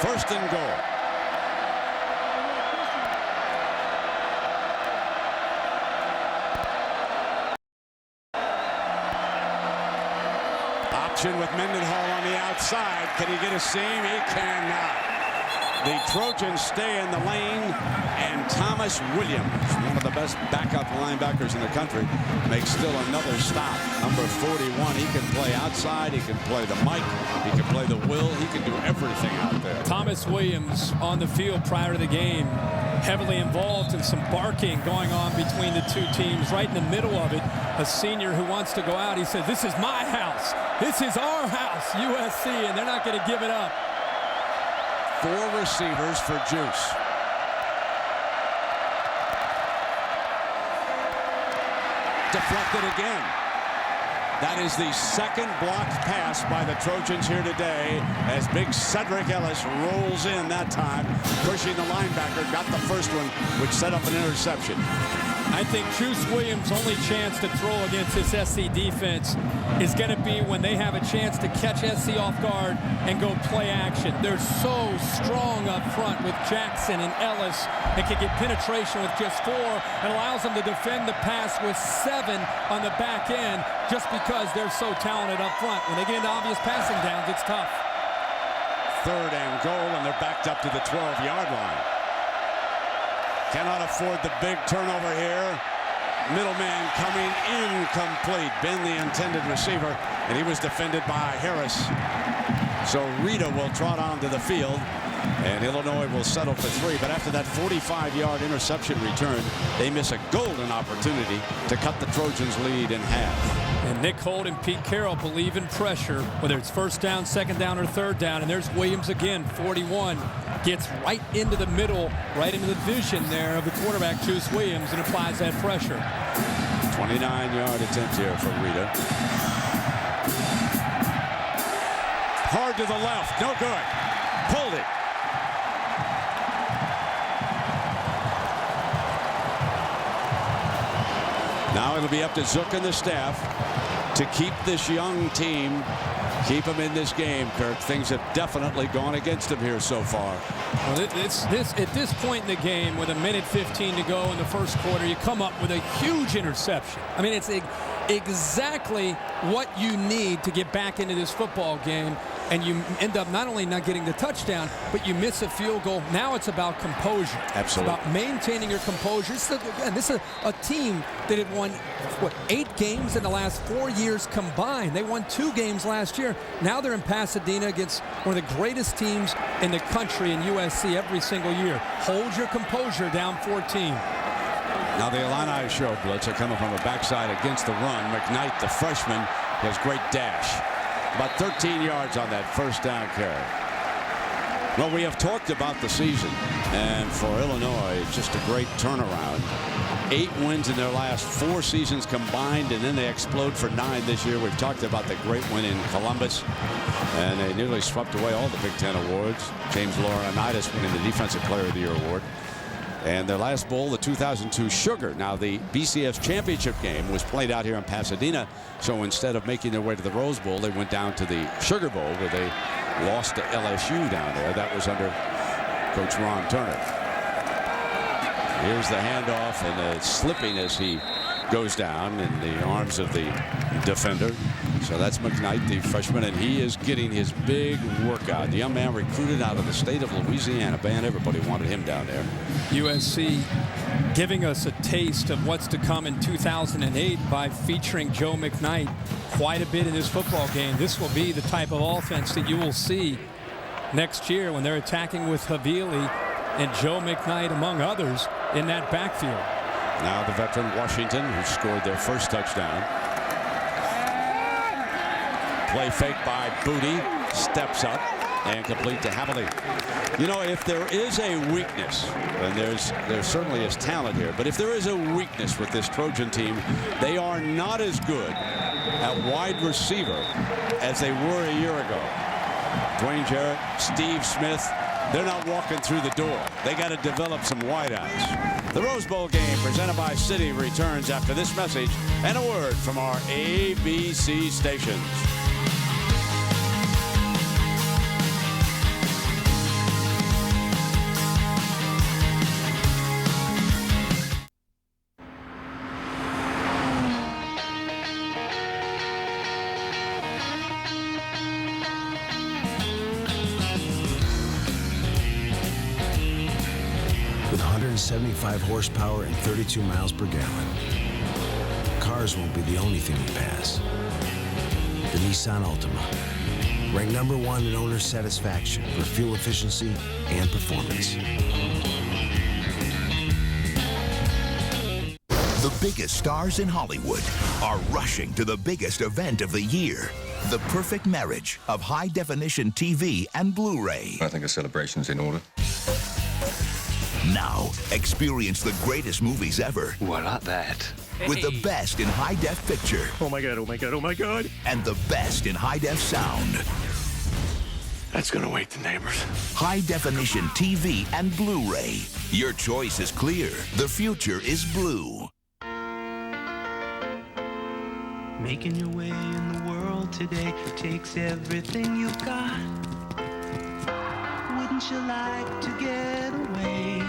1st and goal. Option with Mendenhall on the outside. Can he get a seam? He cannot. The Trojans stay in the lane, and Thomas Williams, one of the best backup linebackers in the country, makes still another stop. Number 41, he can play outside, he can play the Mike, he can play the Will, he can do everything out there. Thomas Williams on the field prior to the game, heavily involved in some barking going on between the two teams. Right in the middle of it, a senior who wants to go out, he says, "This is my house. This is our house, USC," and they're not going to give it up. 4 receivers for Juice. Deflected again. That is the second blocked pass by the Trojans here today as big Cedric Ellis rolls in that time, pushing the linebacker, got the first one, which set up an interception. I think Juice Williams' only chance to throw against this SC defense is going to be when they have a chance to catch SC off guard and go play action. They're so strong up front with Jackson and Ellis and can get penetration with just 4 and allows them to defend the pass with 7 on the back end just because they're so talented up front. When they get into obvious passing downs, it's tough. 3rd and goal, and they're backed up to the 12-yard line. Cannot afford the big turnover here. Middleman coming incomplete. Ben, the intended receiver, and he was defended by Harris. So Rita will trot onto the field, and Illinois will settle for 3. But after that 45-yard interception return, they miss a golden opportunity to cut the Trojans' lead in half. And Nick Holt and Pete Carroll believe in pressure, whether it's 1st down, 2nd down, or 3rd down. And there's Williams again, 41. Gets right into the middle, right into the vision there of the quarterback, Juice Williams, and applies that pressure. 29-yard attempt here for Rita. Hard to the left, no good. Pulled it. Now it'll be up to Zook and the staff to keep this young team, keep them in this game, Kirk. Things have definitely gone against them here so far. Well, at this point in the game, with 1:15 to go in the first quarter, you come up with a huge interception. I mean, it's exactly what you need to get back into this football game, and you end up not only not getting the touchdown, but you miss a field goal. Now it's about composure. Absolutely. It's about maintaining your composure. This is a team that had won, 8 games in the last 4 years combined. They won 2 games last year. Now they're in Pasadena against one of the greatest teams in the country in USC every single year. Hold your composure down 14. Now the Illini show blitz are coming from the backside against the run. McKnight, the freshman, has great dash. About 13 yards on that 1st down carry. Well, we have talked about the season, and for Illinois, it's just a great turnaround. 8 wins in their last 4 seasons combined, and then they explode for 9 this year. We've talked about the great win in Columbus, and they nearly swept away all the Big Ten awards. James Laurinaitis winning the Defensive Player of the Year award. And their last bowl, the 2002 Sugar. Now, the BCS championship game was played out here in Pasadena, so instead of making their way to the Rose Bowl, they went down to the Sugar Bowl, where they lost to LSU down there. That was under Coach Ron Turner. Here's the handoff, and slipping as he goes down in the arms of the defender. So that's McKnight, the freshman, and he is getting his big workout. The young man recruited out of the state of Louisiana. Man, everybody wanted him down there. USC giving us a taste of what's to come in 2008 by featuring Joe McKnight quite a bit in this football game. This will be the type of offense that you will see next year when they're attacking with Havili and Joe McKnight, among others, in that backfield. Now the veteran Washington, who scored their first touchdown. Play fake by Booty, steps up and complete to Havili. You know, if there is a weakness, and there certainly is talent here, but if there is a weakness with this Trojan team, they are not as good at wide receiver as they were a year ago. Dwayne Jarrett, Steve Smith, they're not walking through the door. They got to develop some wideouts. The Rose Bowl game presented by Citi returns after this message and a word from our ABC stations. 175 horsepower and 32 miles per gallon. Cars won't be the only thing you pass. The Nissan Altima, ranked #1 in owner satisfaction for fuel efficiency and performance. The biggest stars in Hollywood are rushing to the biggest event of the year. The perfect marriage of high-definition TV and Blu-ray. I think a celebration's in order. Now, experience the greatest movies ever. Well, like that. With the best in high-def picture. Oh my God, oh my God, oh my God. And the best in high-def sound. That's gonna wake the neighbors. High-definition TV and Blu-ray. Your choice is clear. The future is blue. Making your way in the world today takes everything you've got. Wouldn't you like to get away?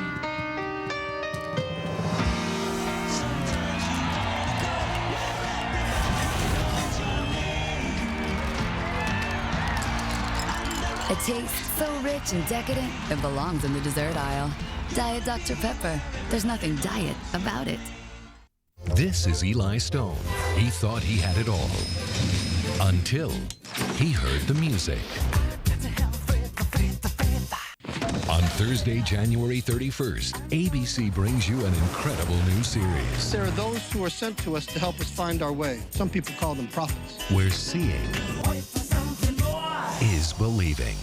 A taste so rich and decadent, it belongs in the dessert aisle. Diet Dr. Pepper. There's nothing diet about it. This is Eli Stone. He thought he had it all. Until he heard the music. On Thursday, January 31st, ABC brings you an incredible new series There are those who are sent to us to help us find our way. Some people call them prophets. where seeing is believing.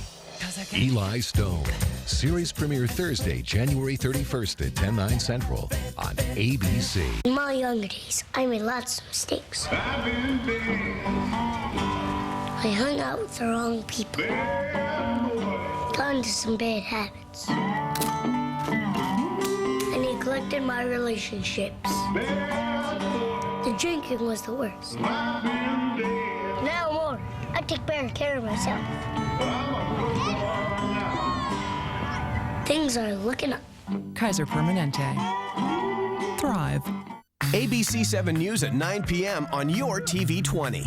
Eli Stone. Series premiere Thursday, January 31st at 10/9 Central on ABC. In my younger days, I made lots of mistakes. I hung out with the wrong people. Got into some bad habits. I neglected my relationships. The drinking was the worst. Now I'm older. I take better care of myself. Things are looking up. Kaiser Permanente. Thrive. ABC 7 News at 9 p.m. on your TV 20.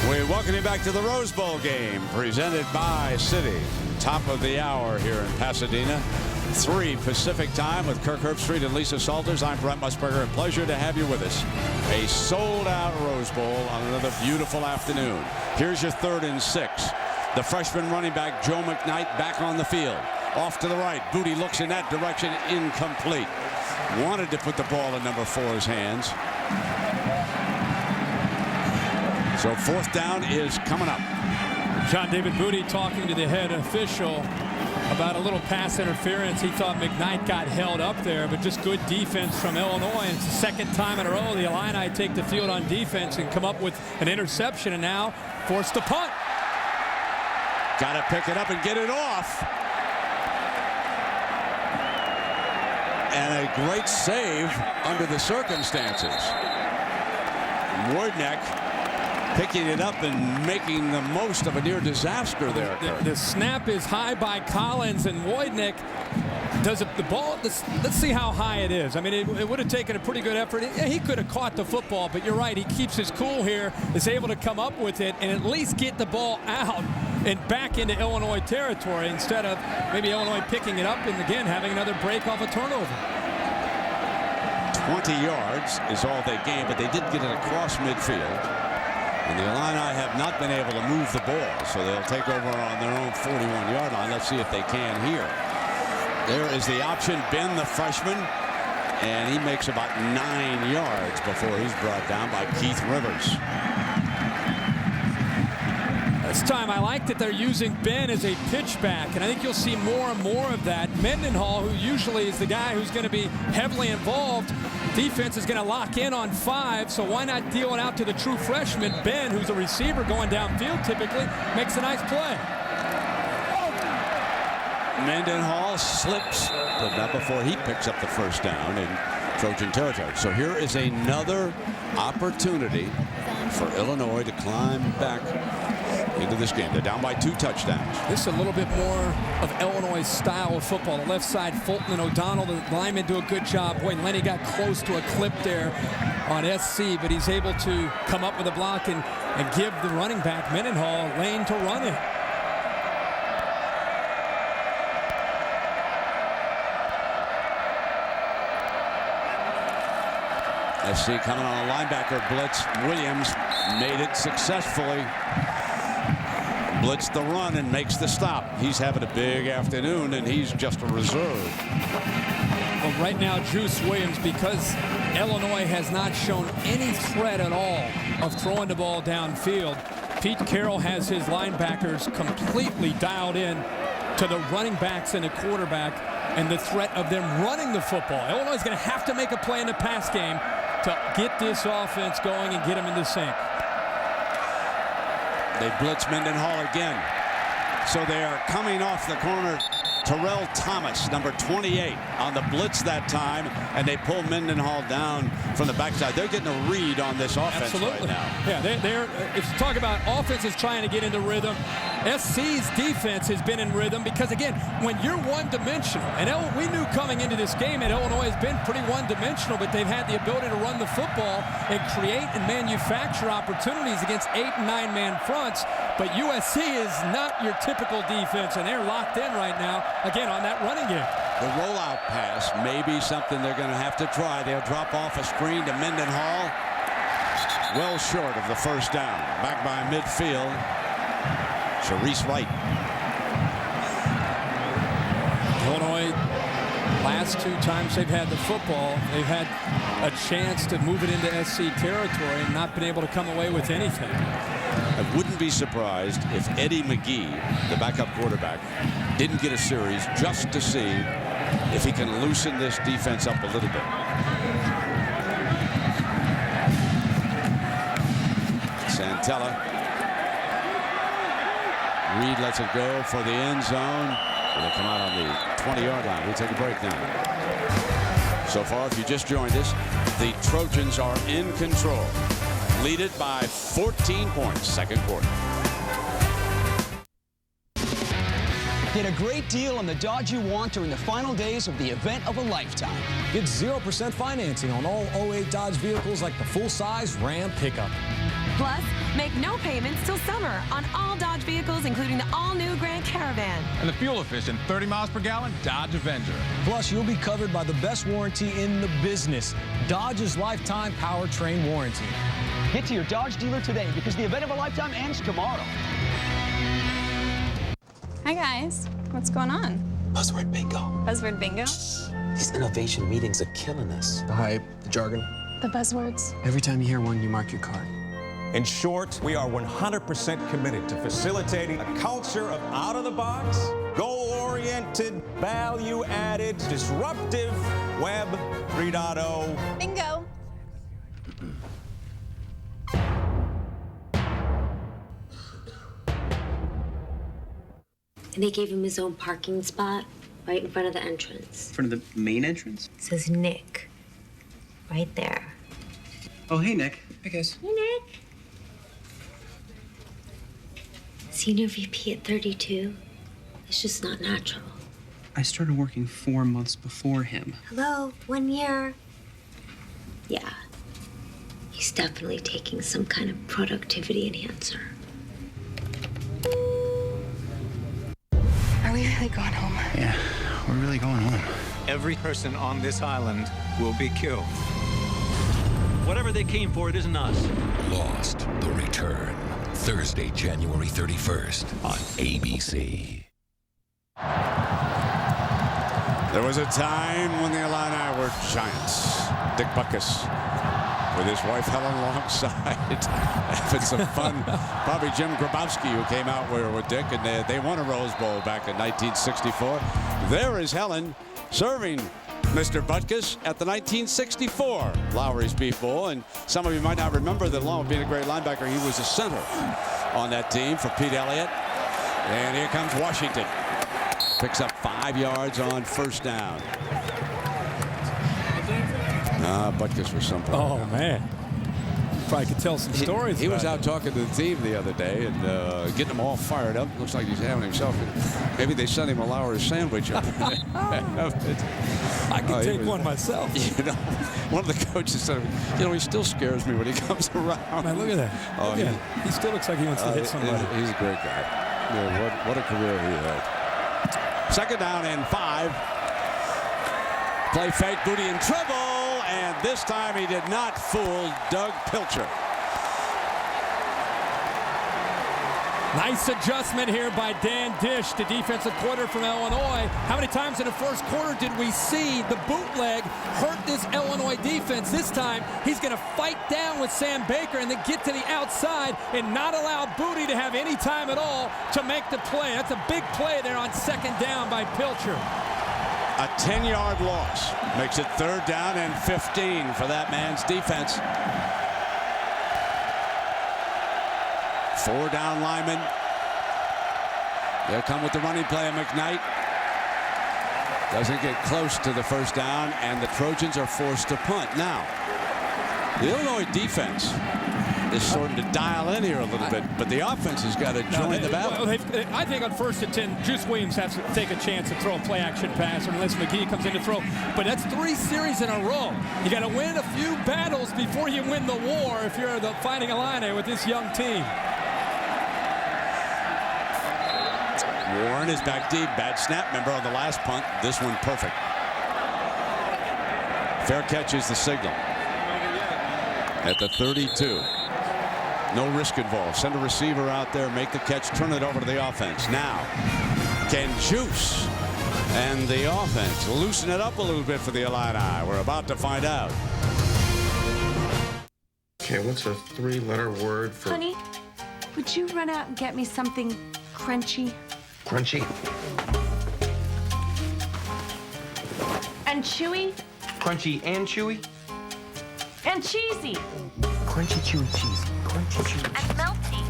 We welcome you back to the Rose Bowl game, presented by Citi. Top of the hour here in Pasadena. 3 Pacific time with Kirk Herbstreit and Lisa Salters. I'm Brent Musburger, and pleasure to have you with us. A sold-out Rose Bowl on another beautiful afternoon. Here's your 3rd and 6. The freshman running back, Joe McKnight, back on the field. Off to the right. Booty looks in that direction. Incomplete. Wanted to put the ball in number 4's hands. So 4th down is coming up. John David Booty talking to the head official about a little pass interference. He thought McKnight got held up there, but just good defense from Illinois. It's the 2nd time in a row the Illini take the field on defense and come up with an interception, and now force the punt. Got to pick it up and get it off. And a great save under the circumstances. Wojtek picking it up and making the most of a near disaster there. The snap is high by Collins, and Wojtek does it. The ball, let's see how high it is. I mean, it would have taken a pretty good effort. He could have caught the football, but you're right. He keeps his cool here, is able to come up with it and at least get the ball out and back into Illinois territory instead of maybe Illinois picking it up and again having another break off a turnover. 20 yards is all they gained, but they did get it across midfield. And the Illini have not been able to move the ball, so they'll take over on their own 41-yard line. Let's see if they can here. There is the option. Ben, the freshman, and he makes about 9 yards before he's brought down by Keith Rivers. This time I like that they're using Ben as a pitchback, and I think you'll see more and more of that. Mendenhall, who usually is the guy who's going to be heavily involved, defense is going to lock in on 5, so why not deal it out to the true freshman, Ben, who's a receiver going downfield typically, makes a nice play. Mendenhall slips, but not before he picks up the 1st down in Trojan territory. So here is another opportunity for Illinois to climb back into this game. They're down by 2 touchdowns. This is a little bit more of Illinois' style of football. The left side, Fulton and O'Donnell, the linemen do a good job. Boy, Lenny got close to a clip there on SC, but he's able to come up with a block and give the running back, Mendenhall, lane to run in. SC coming on a linebacker blitz. Williams made it successfully. Blitz the run and makes the stop. He's having a big afternoon, and he's just a reserve. Well, right now, Juice Williams, because Illinois has not shown any threat at all of throwing the ball downfield, Pete Carroll has his linebackers completely dialed in to the running backs and the quarterback and the threat of them running the football. Illinois is going to have to make a play in the pass game to get this offense going and get them in the sync. They blitz Mendenhall again. So they are coming off the corner. Terrell Thomas, number 28, on the blitz that time, and they pull Mendenhall down from the backside. They're getting a read on this offense right now. Yeah, they're if you talk about offenses trying to get into rhythm, SC's defense has been in rhythm because, again, when you're one-dimensional, and we knew coming into this game that Illinois has been pretty one-dimensional, but they've had the ability to run the football and create and manufacture opportunities against 8- and 9-man fronts. But USC is not your typical defense, and they're locked in right now, again, on that running game. The rollout pass may be something they're going to have to try. They'll drop off a screen to Mendenhall. Well short of the first down. Back by midfield. Sharice Wright. Illinois, last 2 times they've had the football, they've had a chance to move it into SC territory and not been able to come away with anything. I wouldn't be surprised if Eddie McGee, the backup quarterback, didn't get a series just to see if he can loosen this defense up a little bit. Santella. Reed lets it go for the end zone. They'll come out on the 20-yard line. We'll take a break now. So far, if you just joined us, the Trojans are in control. Lead it by 14 points, second quarter. Get a great deal on the Dodge you want during the final days of the event of a lifetime. Get 0% financing on all 08 Dodge vehicles like the full-size Ram pickup. Plus, make no payments till summer on all Dodge vehicles, including the all-new Grand Caravan. And the fuel-efficient 30 miles per gallon Dodge Avenger. Plus, you'll be covered by the best warranty in the business, Dodge's lifetime powertrain warranty. Get to your Dodge dealer today because the event of a lifetime ends tomorrow. Hi, guys. What's going on? Buzzword bingo. Buzzword bingo? These innovation meetings are killing us. The hype, the jargon. The buzzwords. Every time you hear one, you mark your card. In short, we are 100% committed to facilitating a culture of out-of-the-box, goal-oriented, value-added, disruptive Web 3.0. Bingo. And they gave him his own parking spot right in front of the entrance. In front of the main entrance? It says Nick right there. Oh, hey, Nick. I guess. Hey, Nick. Senior VP at 32. It's just not natural. I started working 4 months before him. Hello, 1 year. Yeah. He's definitely taking some kind of productivity enhancer. Are we really going home? Yeah, we're really going home. Every person on this island will be killed. Whatever they came for, it isn't us. Lost, The Return. Thursday, January 31st on ABC. There was a time when the Illini were giants. Dick Butkus with his wife Helen alongside, having some fun. Probably Jim Grabowski, who came out with Dick, and they won a Rose Bowl back in 1964. There is Helen serving Mr. Butkus at the 1964 Lowry's Beef Bowl. And some of you might not remember that along with being a great linebacker, he was a center on that team for Pete Elliott. And here comes Washington. Picks up 5 yards on first down. Butkus was some point. Oh, man. Probably could tell some stories. He was out talking to the team the other day and getting them all fired up. Looks like he's having himself. Maybe they sent him a Lowry sandwich. I could take one myself. You know, one of the coaches said, you know, he still scares me when he comes around. Man, look at that. Oh, he still looks like he wants to hit somebody. He's a great guy. Yeah, what a career he had. Second down and 5. Play fake, Booty in trouble, and this time he did not fool Doug Pilcher. Nice adjustment here by Dan Dish, the defensive coordinator from Illinois. How many times in the first quarter did we see the bootleg hurt this Illinois defense? This time, he's going to fight down with Sam Baker and then get to the outside and not allow Booty to have any time at all to make the play. That's a big play there on second down by Pilcher. A 10-yard loss makes it 3rd down and 15 for that man's defense. 4 down linemen. They'll come with the running play of McKnight. Doesn't get close to the first down, and the Trojans are forced to punt. Now, the Illinois defense is starting to dial in here a little bit, but the offense has got to join the battle. I think on 1st and 10, Juice Williams has to take a chance to throw a play-action pass unless McGee comes in to throw. But that's 3 series in a row. You got to win a few battles before you win the war if you're the Fighting Illini with this young team. Warren is back deep. Bad snap, remember, on the last punt. This one perfect. Fair catch is the signal. At the 32. No risk involved. Send a receiver out there, make the catch, turn it over to the offense. Now, can Juice and the offense loosen it up a little bit for the Illini? We're about to find out. Okay, what's a 3-letter word for... Honey, would you run out and get me something crunchy? Crunchy? And chewy? Crunchy and chewy? And cheesy? Crunchy, chewy, cheesy. Crunchy, chewy, and melty.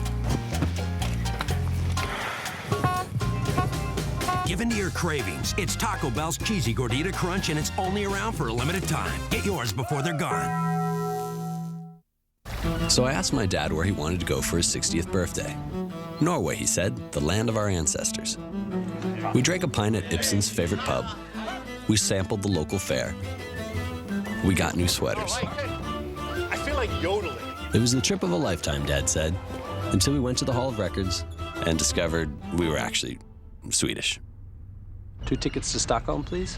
Give in to your cravings. It's Taco Bell's Cheesy Gordita Crunch, and it's only around for a limited time. Get yours before they're gone. So I asked my dad where he wanted to go for his 60th birthday. Norway, he said, the land of our ancestors. We drank a pint at Ibsen's favorite pub. We sampled the local fare. We got new sweaters. I feel like yodeling. It was the trip of a lifetime, Dad said, until we went to the Hall of Records and discovered we were actually Swedish. 2 tickets to Stockholm, please?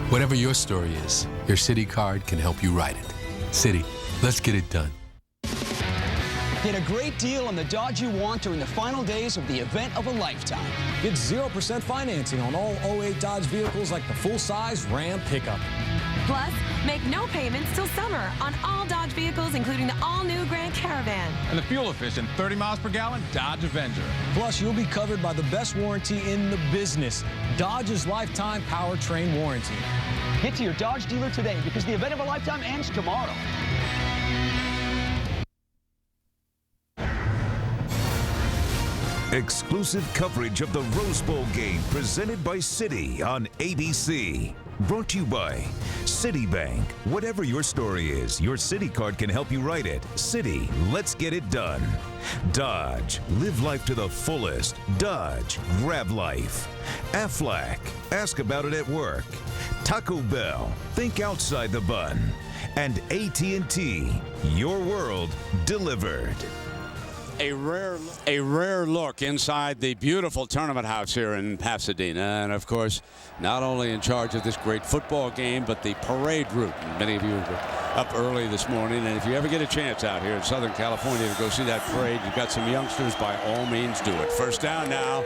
Whatever your story is, your Citi card can help you write it. Citi, let's get it done. Get a great deal on the Dodge you want during the final days of the event of a lifetime. Get 0% financing on all 08 Dodge vehicles like the full-size Ram pickup. Plus, make no payments till summer on all Dodge vehicles, including the all-new Grand Caravan. And the fuel-efficient 30 miles per gallon Dodge Avenger. Plus, you'll be covered by the best warranty in the business, Dodge's lifetime powertrain warranty. Get to your Dodge dealer today because the event of a lifetime ends tomorrow. Exclusive coverage of the Rose Bowl game presented by Citi on ABC. Brought to you by Citibank. Whatever your story is, your Citi card can help you write it. Citi, let's get it done. Dodge, live life to the fullest. Dodge, grab life. Aflac, ask about it at work. Taco Bell, think outside the bun. And AT&T, your world delivered. A rare look inside the beautiful tournament house here in Pasadena. And, of course, not only in charge of this great football game, but the parade route. And many of you were up early this morning. And if you ever get a chance out here in Southern California to go see that parade, you've got some youngsters, by all means do it. First down now.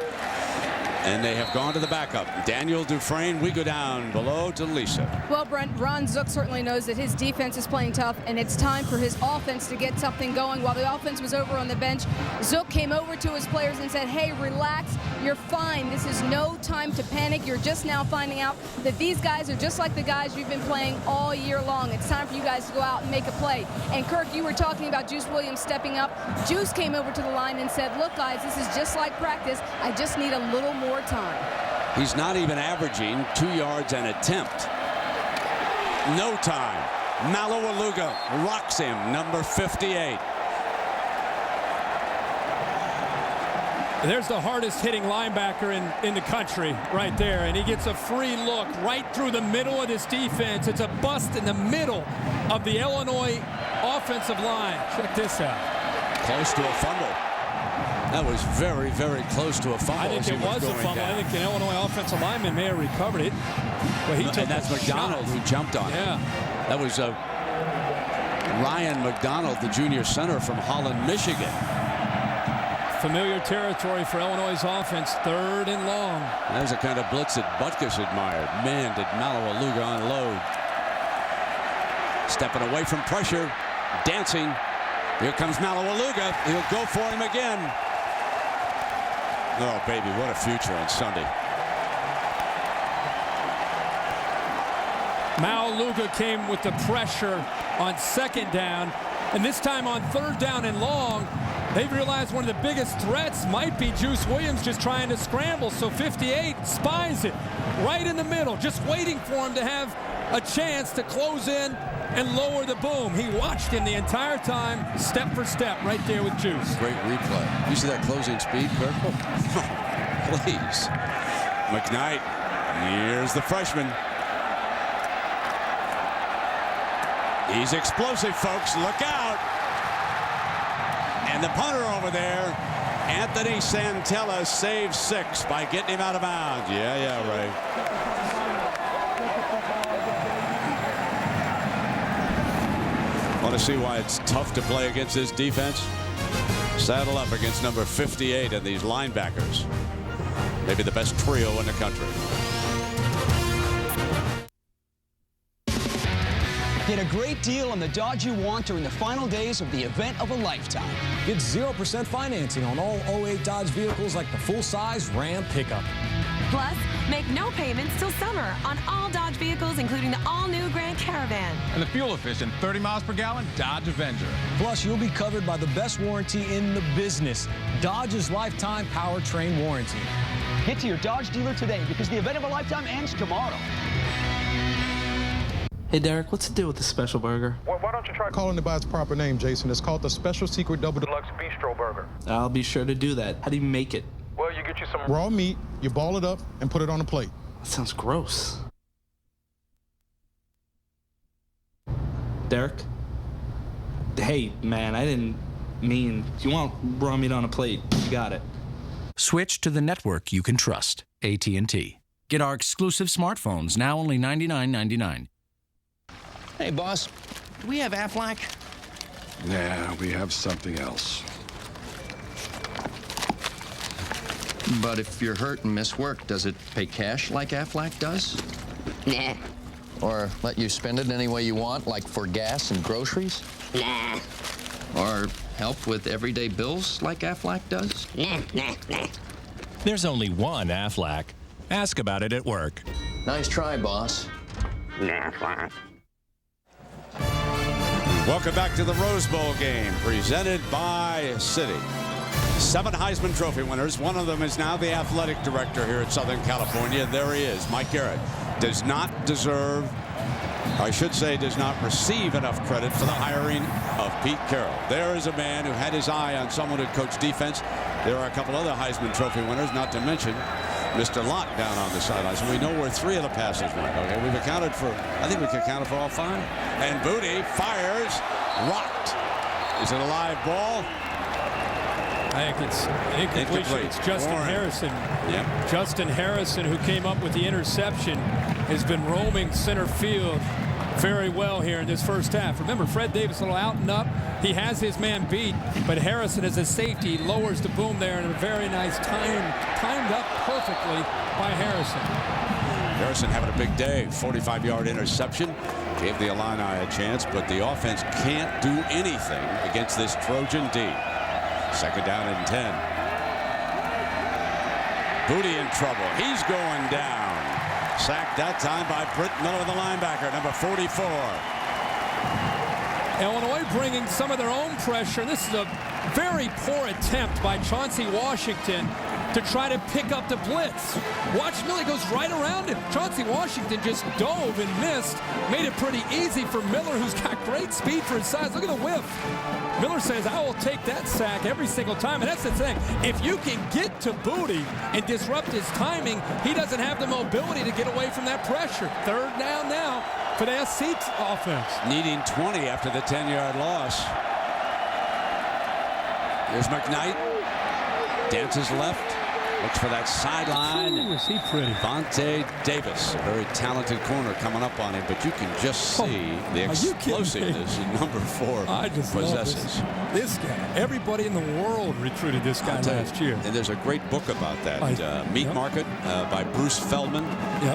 And they have gone to the backup. Daniel Dufresne, we go down below to Lisa. Well, Brent, Ron Zook certainly knows that his defense is playing tough, and it's time for his offense to get something going. While the offense was over on the bench, Zook came over to his players and said, hey, relax, you're fine. This is no time to panic. You're just now finding out that these guys are just like the guys you've been playing all year long. It's time for you guys to go out and make a play. And, Kirk, you were talking about Juice Williams stepping up. Juice came over to the line and said, look, guys, this is just like practice. I just need a little more time. He's not even averaging 2 yards an attempt. No time. Malawaluga rocks him, number 58. There's the hardest hitting linebacker in the country right there, and he gets a free look right through the middle of this defense. It's a bust in the middle of the Illinois offensive line. Check this out. Close to a fumble. That was very, very close to a fumble. I think it was a fumble. I think an Illinois offensive lineman may have recovered it. But he took and that's McDonald who jumped on it. Yeah. That was Ryan McDonald, the junior center from Holland, Michigan. Familiar territory for Illinois' offense, 3rd and long. That was the kind of blitz that Butkus admired. Man, did Malawaluga unload. Stepping away from pressure, dancing. Here comes Malawaluga. He'll go for him again. Oh, baby, what a future on Sunday. Malawaluga came with the pressure on 2nd down, and this time on 3rd down and long, they realized one of the biggest threats might be Juice Williams just trying to scramble. So 58 spies it right in the middle, just waiting for him to have a chance to close in and lower the boom. He watched him the entire time, step for step, right there with Juice. Great replay. You see that closing speed, Kirk? Please. McKnight. Here's the freshman. He's explosive, folks. Look out. And the punter over there, Anthony Santella, saves 6 by getting him out of bounds. Yeah, Ray. Want to see why it's tough to play against this defense? Saddle up against number 58 and these linebackers. Maybe the best trio in the country. Get a great deal on the Dodge you want during the final days of the event of a lifetime. Get 0% financing on all 08 Dodge vehicles like the full-size Ram pickup. Plus, make no payments till summer on all Dodge vehicles, including the all-new Grand Caravan. And the fuel-efficient 30 miles per gallon Dodge Avenger. Plus, you'll be covered by the best warranty in the business, Dodge's lifetime powertrain warranty. Get to your Dodge dealer today because the event of a lifetime ends tomorrow. Hey, Derek, what's the deal with the special burger? Well, why don't you try calling it by its proper name, Jason? It's called the Special Secret Double Deluxe Bistro Burger. I'll be sure to do that. How do you make it? Well, you get you some raw meat, you ball it up, and put it on a plate. That sounds gross. Derek? Hey, man, I didn't mean... You want raw meat on a plate, you got it. Switch to the network you can trust. AT&T. Get our exclusive smartphones, now only $99.99. Hey, boss, do we have Aflac? Nah, we have something else. But if you're hurt and miss work, does it pay cash like Aflac does? Nah. Or let you spend it any way you want, like for gas and groceries? Nah. Or help with everyday bills like Aflac does? Nah. There's only one Aflac. Ask about it at work. Nice try, boss. Nah. Welcome back to the Rose Bowl game, presented by Citi. 7 Heisman Trophy winners. One of them is now the athletic director here at Southern California. There he is, Mike Garrett. Does not deserve, I should say, does not receive enough credit for the hiring of Pete Carroll. There is a man who had his eye on someone who coached defense. There are a couple other Heisman Trophy winners, not to mention Mr. Lott down on the sidelines. We know where 3 of the passes went. Okay, we've accounted for, I think we can count for all 5. And Booty fires, rocked. Is it a live ball? I think it's incompletion. It's Justin Harrison. Yep. Justin Harrison, who came up with the interception, has been roaming center field very well here in this first half. Remember, Fred Davis a little out and up. He has his man beat, but Harrison as a safety lowers the boom there, and a very nice timed up perfectly by Harrison. Harrison having a big day. 45-yard interception. Gave the Illini a chance, but the offense can't do anything against this Trojan D. 2nd down and 10. Booty in trouble. He's going down. Sacked that time by Britt Miller, the linebacker, number 44. Illinois bringing some of their own pressure. This is a very poor attempt by Chauncey Washington to try to pick up the blitz. Watch Miller goes right around him. Chauncey Washington just dove and missed. Made it pretty easy for Miller, who's got great speed for his size. Look at the whiff. Miller says, I will take that sack every single time. And that's the thing. If you can get to Booty and disrupt his timing, he doesn't have the mobility to get away from that pressure. 3rd down now for the SC offense. Needing 20 after the 10-yard loss. Here's McKnight. Dances left. Looks for that sideline. Ooh, is he pretty? Vontae Davis, a very talented corner coming up on him, but you can just see the explosiveness number 4 I just possesses. Love this guy. Everybody in the world recruited this guy last year. And there's a great book about that, Meat Market by Bruce Feldman.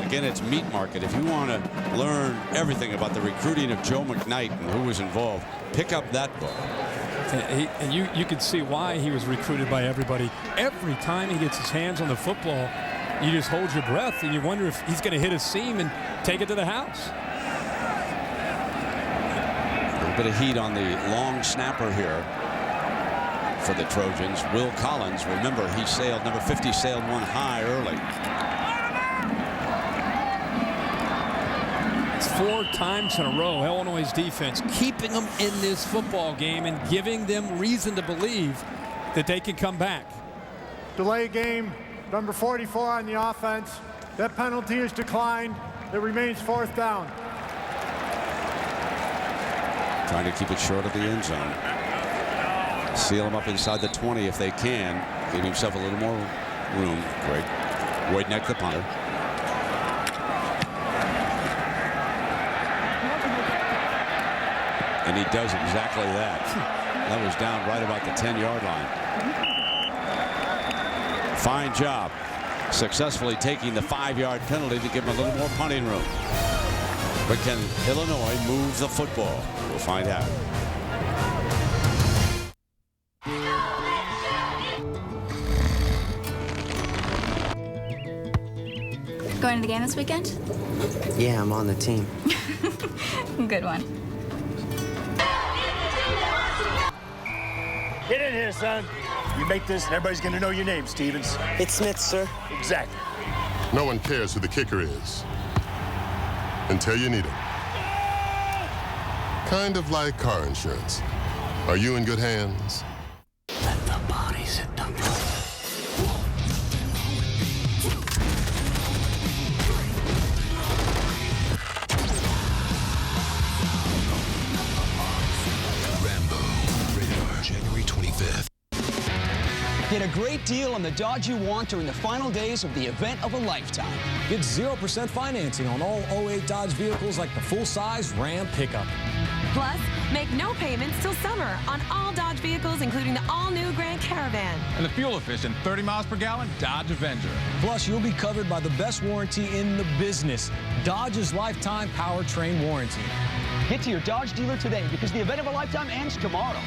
Again, it's Meat Market. If you want to learn everything about the recruiting of Joe McKnight and who was involved, pick up that book. And you can see why he was recruited by everybody. Every time he gets his hands on the football, you just hold your breath and you wonder if he's going to hit a seam and take it to the house. A little bit of heat on the long snapper here for the Trojans. Will Collins, remember, he sailed, number 50 sailed one high early. It's 4 times in a row, Illinois' defense keeping them in this football game and giving them reason to believe that they can come back. Delay game, number 44 on the offense. That penalty is declined. It remains 4th down. Trying to keep it short of the end zone. Seal him up inside the 20 if they can. Give himself a little more room. Great. Wojtek, the punter. And he does exactly that. That was down right about the 10-yard line. Fine job. Successfully taking the 5-yard penalty to give him a little more punting room. But can Illinois move the football? We'll find out. Going to the game this weekend? Yeah, I'm on the team. Good one. Get in here, son. You make this and everybody's going to know your name, Stevens. It's Smith, sir. Exactly. No one cares who the kicker is until you need him. Kind of like car insurance. Are you in good hands? Let the bodies hit the floor. January 25th. Get a great deal on the Dodge you want during the final days of the event of a lifetime. Get 0% financing on all 08 Dodge vehicles like the full-size Ram pickup. Plus, make no payments till summer on all Dodge vehicles, including the all-new Grand Caravan. And the fuel-efficient 30 miles per gallon Dodge Avenger. Plus, you'll be covered by the best warranty in the business, Dodge's lifetime powertrain warranty. Get to your Dodge dealer today because the event of a lifetime ends tomorrow.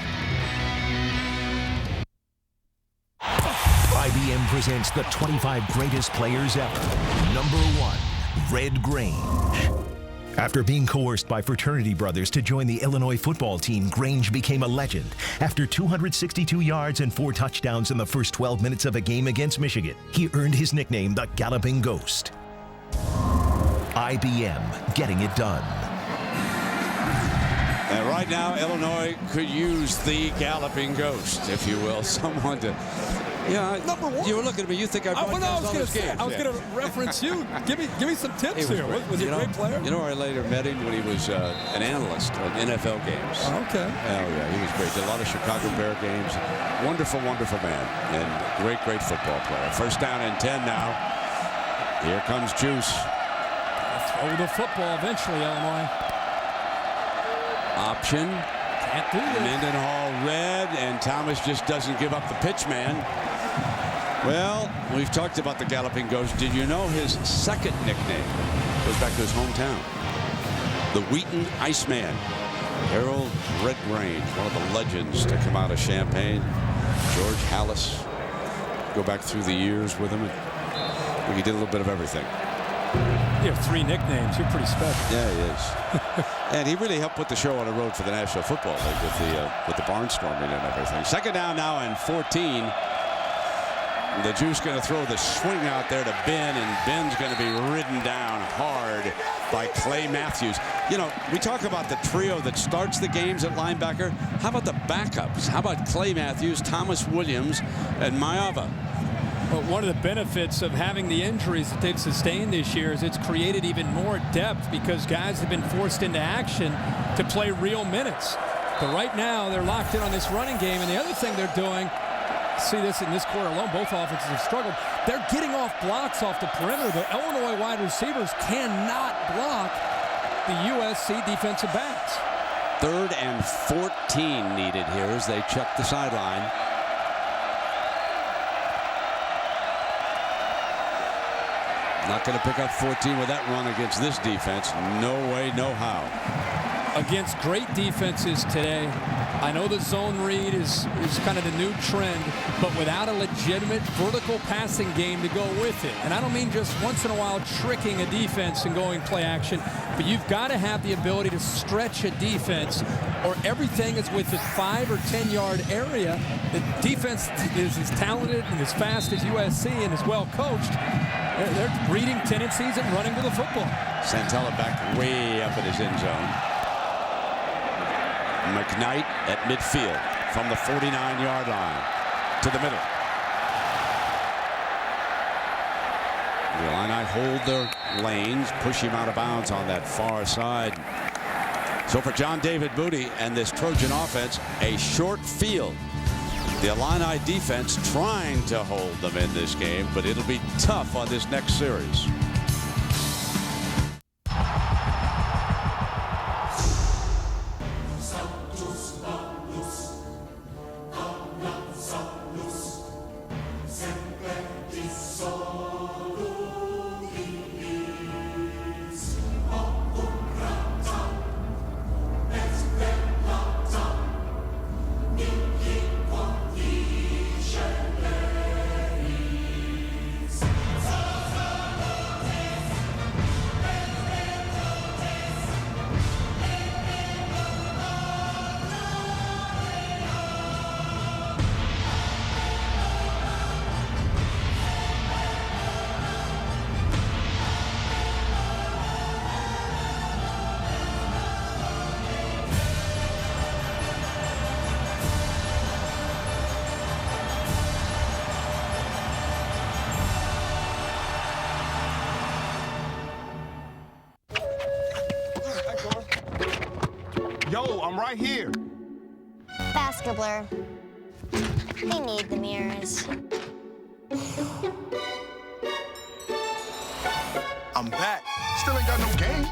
IBM presents the 25 greatest players ever. Number 1, Red Grange. After being coerced by fraternity brothers to join the Illinois football team, Grange became a legend. After 262 yards and 4 touchdowns in the first 12 minutes of a game against Michigan, he earned his nickname, the Galloping Ghost. IBM, getting it done. And right now, Illinois could use the Galloping Ghost, if you will, someone to... Yeah, number 1. You were looking at me. You think I broadcast all those games? I was going to reference you. Give me some tips here. Was he a great player? You know, I later met him when he was an analyst on NFL games. Oh, okay. Oh, yeah, he was great. Did a lot of Chicago Bear games. Wonderful, wonderful man. And great football player. First down and 10 now. Here comes Juice. Throw the football eventually, Illinois. Option. Can't do this. Mendenhall read, and Thomas just doesn't give up the pitch, man. Well, we've talked about the Galloping Ghost. Did you know his second nickname goes back to his hometown? The Wheaton Iceman. Harold Red Grange, one of the legends to come out of Champaign. George Hallis. Go back through the years with him. I think he did a little bit of everything. You have 3 nicknames. You're pretty special. Yeah, he is. And he really helped put the show on the road for the National Football League with the barnstorming and everything. Second down now and 14. The Juice going to throw the swing out there to Ben, and Ben's going to be ridden down hard by Clay Matthews. You know, we talk about the trio that starts the games at linebacker. How about the backups? How about Clay Matthews, Thomas Williams, and Maeva? Well, one of the benefits of having the injuries that they've sustained this year is it's created even more depth because guys have been forced into action to play real minutes. But right now, they're locked in on this running game. And the other thing they're doing, see this in this quarter alone. Both offenses have struggled. They're getting off blocks off the perimeter. The Illinois wide receivers cannot block the USC defensive backs. 3rd and 14 needed here as they check the sideline. Not going to pick up 14 with that run against this defense. No way, no how. Against great defenses today, I know the zone read is kind of the new trend, but without a legitimate vertical passing game to go with it. And I don't mean just once in a while tricking a defense and going play action, but you've got to have the ability to stretch a defense, or everything is within 5 or 10 yard area. The defense is as talented and as fast as USC and as well coached. They're reading tendencies and running to the football. Santella back way up in his end zone. McKnight at midfield from the 49-yard line to the middle. The Illini hold their lanes, push him out of bounds on that far side. So for John David Moody and this Trojan offense, a short field. The Illini defense trying to hold them in this game, but it'll be tough on this next series. Yo, I'm right here. Basketball. They need the mirrors. I'm back. Still ain't got no game.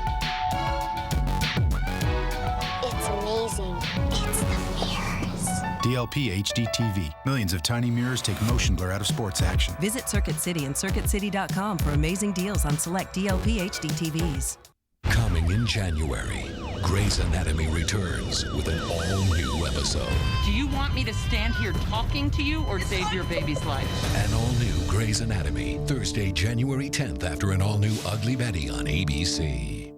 It's amazing. It's the mirrors. DLP HD TV. Millions of tiny mirrors take motion blur out of sports action. Visit Circuit City and CircuitCity.com for amazing deals on select DLP HD TVs. Coming in January, Grey's Anatomy returns with an all-new episode. Do you want me to stand here talking to you or save your baby's life? An all-new Grey's Anatomy, Thursday, January 10th after an all-new Ugly Betty on ABC.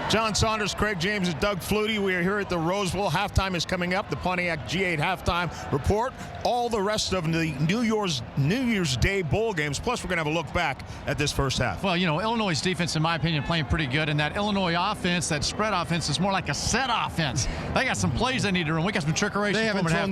John Saunders, Craig James, and Doug Flutie. We are here at the Rose Bowl. Halftime is coming up. The Pontiac G8 halftime report. All the rest of the New Year's Day bowl games. Plus, we're going to have a look back at this first half. Well, you know, Illinois' defense, in my opinion, playing pretty good. And that Illinois offense, that spread offense, is more like a set offense. They got some plays they need to run. We got some trickery. They haven't thrown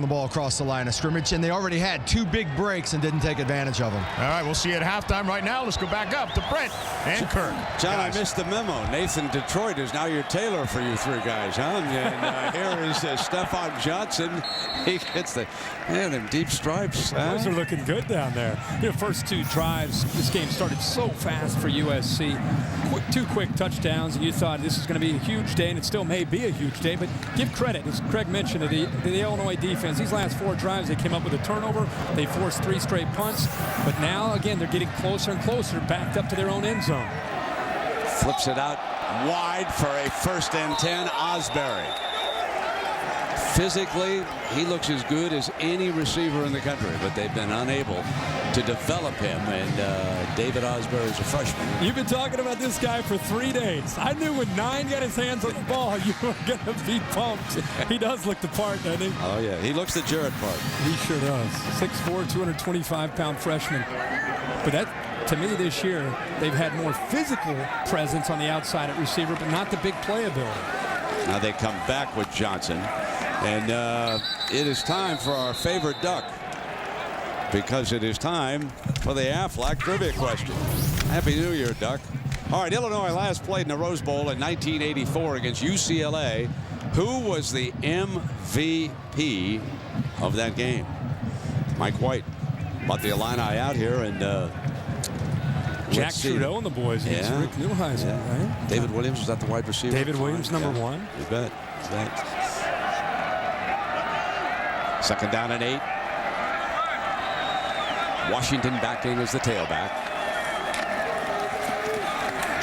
the ball across the line of scrimmage, and they already had 2 big breaks and didn't take advantage of them. All right, we'll see you at halftime. Right now, let's go back up to Brent and Kirk. John, guys. I missed the memo. Nathan Detroit is now your tailor for you 3 guys, huh? And here is Stephon Johnson. He gets the them deep stripes. Those are looking good down there. You know, first 2 drives, this game started so fast for USC. 2 quick touchdowns, and you thought this is going to be a huge day, and it still may be a huge day. But give credit, as Craig mentioned, to the Illinois defense. These last 4 drives, they came up with a turnover. They forced 3 straight punts. But now, again, they're getting closer and closer, backed up to their own end zone. Flips it out wide for a 1st and 10. Osbury. Physically, he looks as good as any receiver in the country, but they've been unable to develop him. And David Osbury is a freshman. You've been talking about this guy for 3 days. I knew when 9 got his hands on the ball, you were going to be pumped. He does look the part, doesn't he? Oh, yeah. He looks the Jarrett part. He sure does. 6'4", 225-pound freshman. But that, to me, this year, they've had more physical presence on the outside at receiver, but not the big playability. Now they come back with Johnson. And it is time for our favorite duck, because it is time for the Aflac trivia question. Happy New Year, Duck. All right, Illinois last played in the Rose Bowl in 1984 against UCLA Who was the MVP of that game? Mike White brought the Illini out here, and Jack Trudeau and the boys against Rick Neuheisel, right? David Williams, was that the wide receiver? David Williams, number 1. You bet. You bet. Second down and 8. Washington back in as the tailback.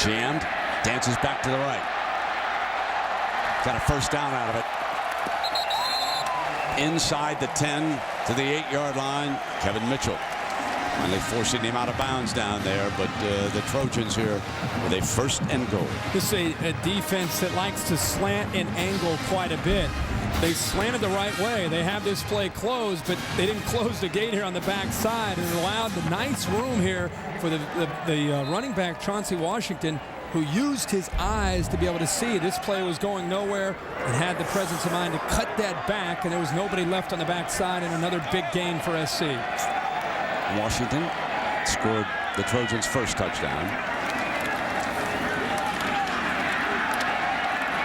Jammed. Dances back to the right. Got a first down out of it. Inside the 10 to the 8-yard line. Kevin Mitchell. And they forcing him out of bounds down there, but the Trojans here with a first and goal. This is a defense that likes to slant and angle quite a bit. They slanted the right way. They have this play closed, but they didn't close the gate here on the backside, and it allowed the nice room here for the running back, Chauncey Washington, who used his eyes to be able to see this play was going nowhere and had the presence of mind to cut that back, and there was nobody left on the backside, and another big gain for SC. Washington scored the Trojans' first touchdown.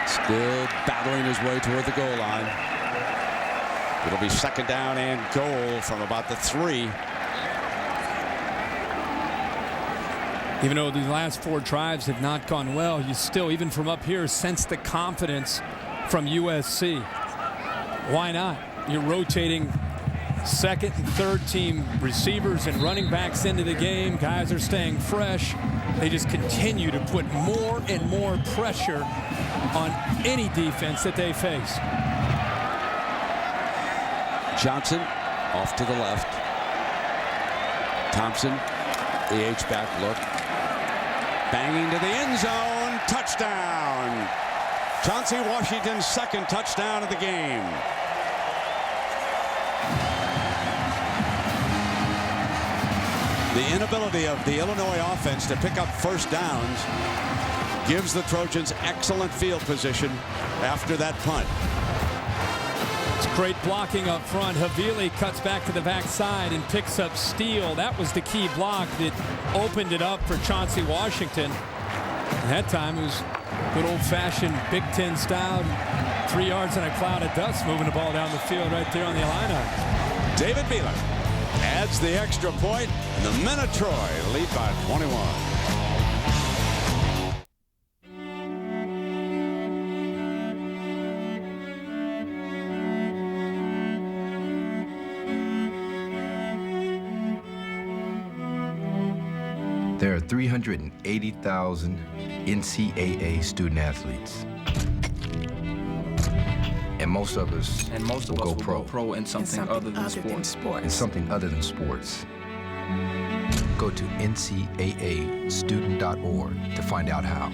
Still battling his way toward the goal line. It'll be second down and goal from about the 3. Even though the last 4 drives have not gone well, you still, even from up here, sense the confidence from USC. Why not? You're rotating second and third team receivers and running backs into the game. Guys are staying fresh. They just continue to put more and more pressure on any defense that they face. Johnson off to the left. Thompson, the H-back look. Banging to the end zone. Touchdown. Chauncey Washington's second touchdown of the game. The inability of the Illinois offense to pick up first downs gives the Trojans excellent field position after that punt. It's great blocking up front. Havili cuts back to the backside and picks up Steele. That was the key block that opened it up for Chauncey Washington. And that time it was good old-fashioned Big Ten style. 3 yards in a cloud of dust, moving the ball down the field right there on the Illini. David Beeler adds the extra point, and the men of Troy lead by 21. There are 380,000 NCAA student athletes. And most of us will go pro in something other than sports. In something other than sports. Go to ncaastudent.org to find out how.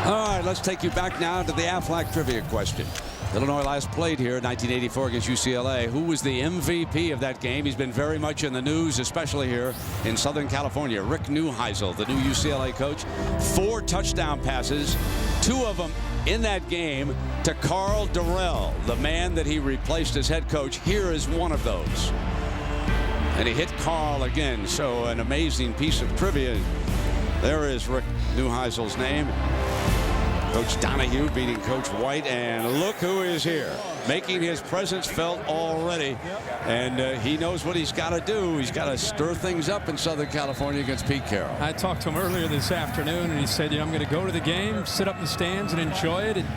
All right, let's take you back now to the Aflac trivia question. Illinois last played here in 1984 against UCLA. Who was the MVP of that game? He's been very much in the news, especially here in Southern California. Rick Neuheisel, the new UCLA coach. 4 touchdown passes, 2 of them in that game to Carl Durrell, the man that he replaced as head coach. Here is one of those. And he hit Carl again, so an amazing piece of trivia. There is Rick Neuheisel's name. Coach Donahue beating Coach White, and look who is here, making his presence felt already. And he knows what he's got to do. He's got to stir things up in Southern California against Pete Carroll. I talked to him earlier this afternoon, and he said, I'm going to go to the game, sit up in the stands, and enjoy it, and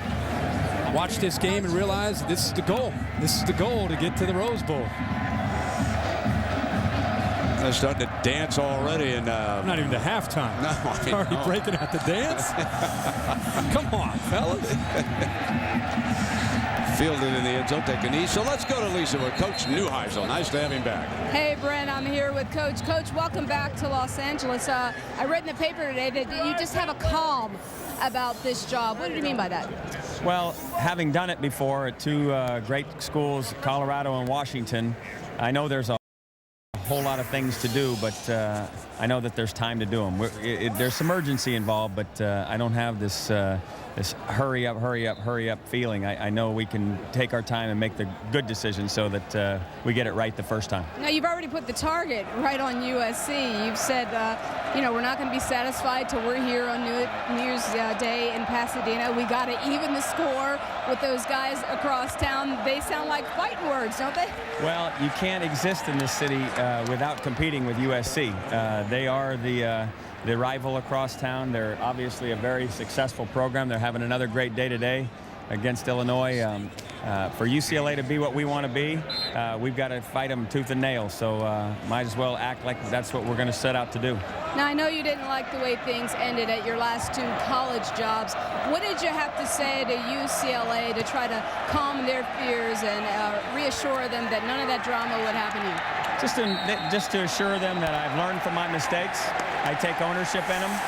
watch this game and realize this is the goal. This is the goal to get to the Rose Bowl. They're starting to dance already, and not even to halftime. No, already breaking out the dance. Come on, fellas. Fielded in the end zone, take a knee. So let's go to Lisa with Coach Neuheisel. Nice to have him back. Hey, Brent, I'm here with Coach. Coach, welcome back to Los Angeles. I read in the paper today that you just have a calm about this job. What do you mean by that? Well, having done it before at 2 great schools, Colorado and Washington, I know there's a whole lot of things to do, but I know that there's time to do them. There's some urgency involved, but I don't have this this hurry up feeling. I know we can take our time and make the good decisions so that we get it right the first time. Now, you've already put the target right on USC. You've said we're not going to be satisfied till we're here on New Year's Day in Pasadena. We got to even the score with those guys across town. They sound like fighting words, don't they? Well, you can't exist in this city without competing with USC. They are the rival across town. They're obviously a very successful program. They're having another great day today against Illinois. For UCLA to be what we want to be, we've got to fight them tooth and nail. So might as well act like that's what we're going to set out to do. Now, I know you didn't like the way things ended at your last 2 college jobs. What did you have to say to UCLA to try to calm their fears and reassure them that none of that drama would happen to you? Just to assure them that I've learned from my mistakes. I take ownership in them.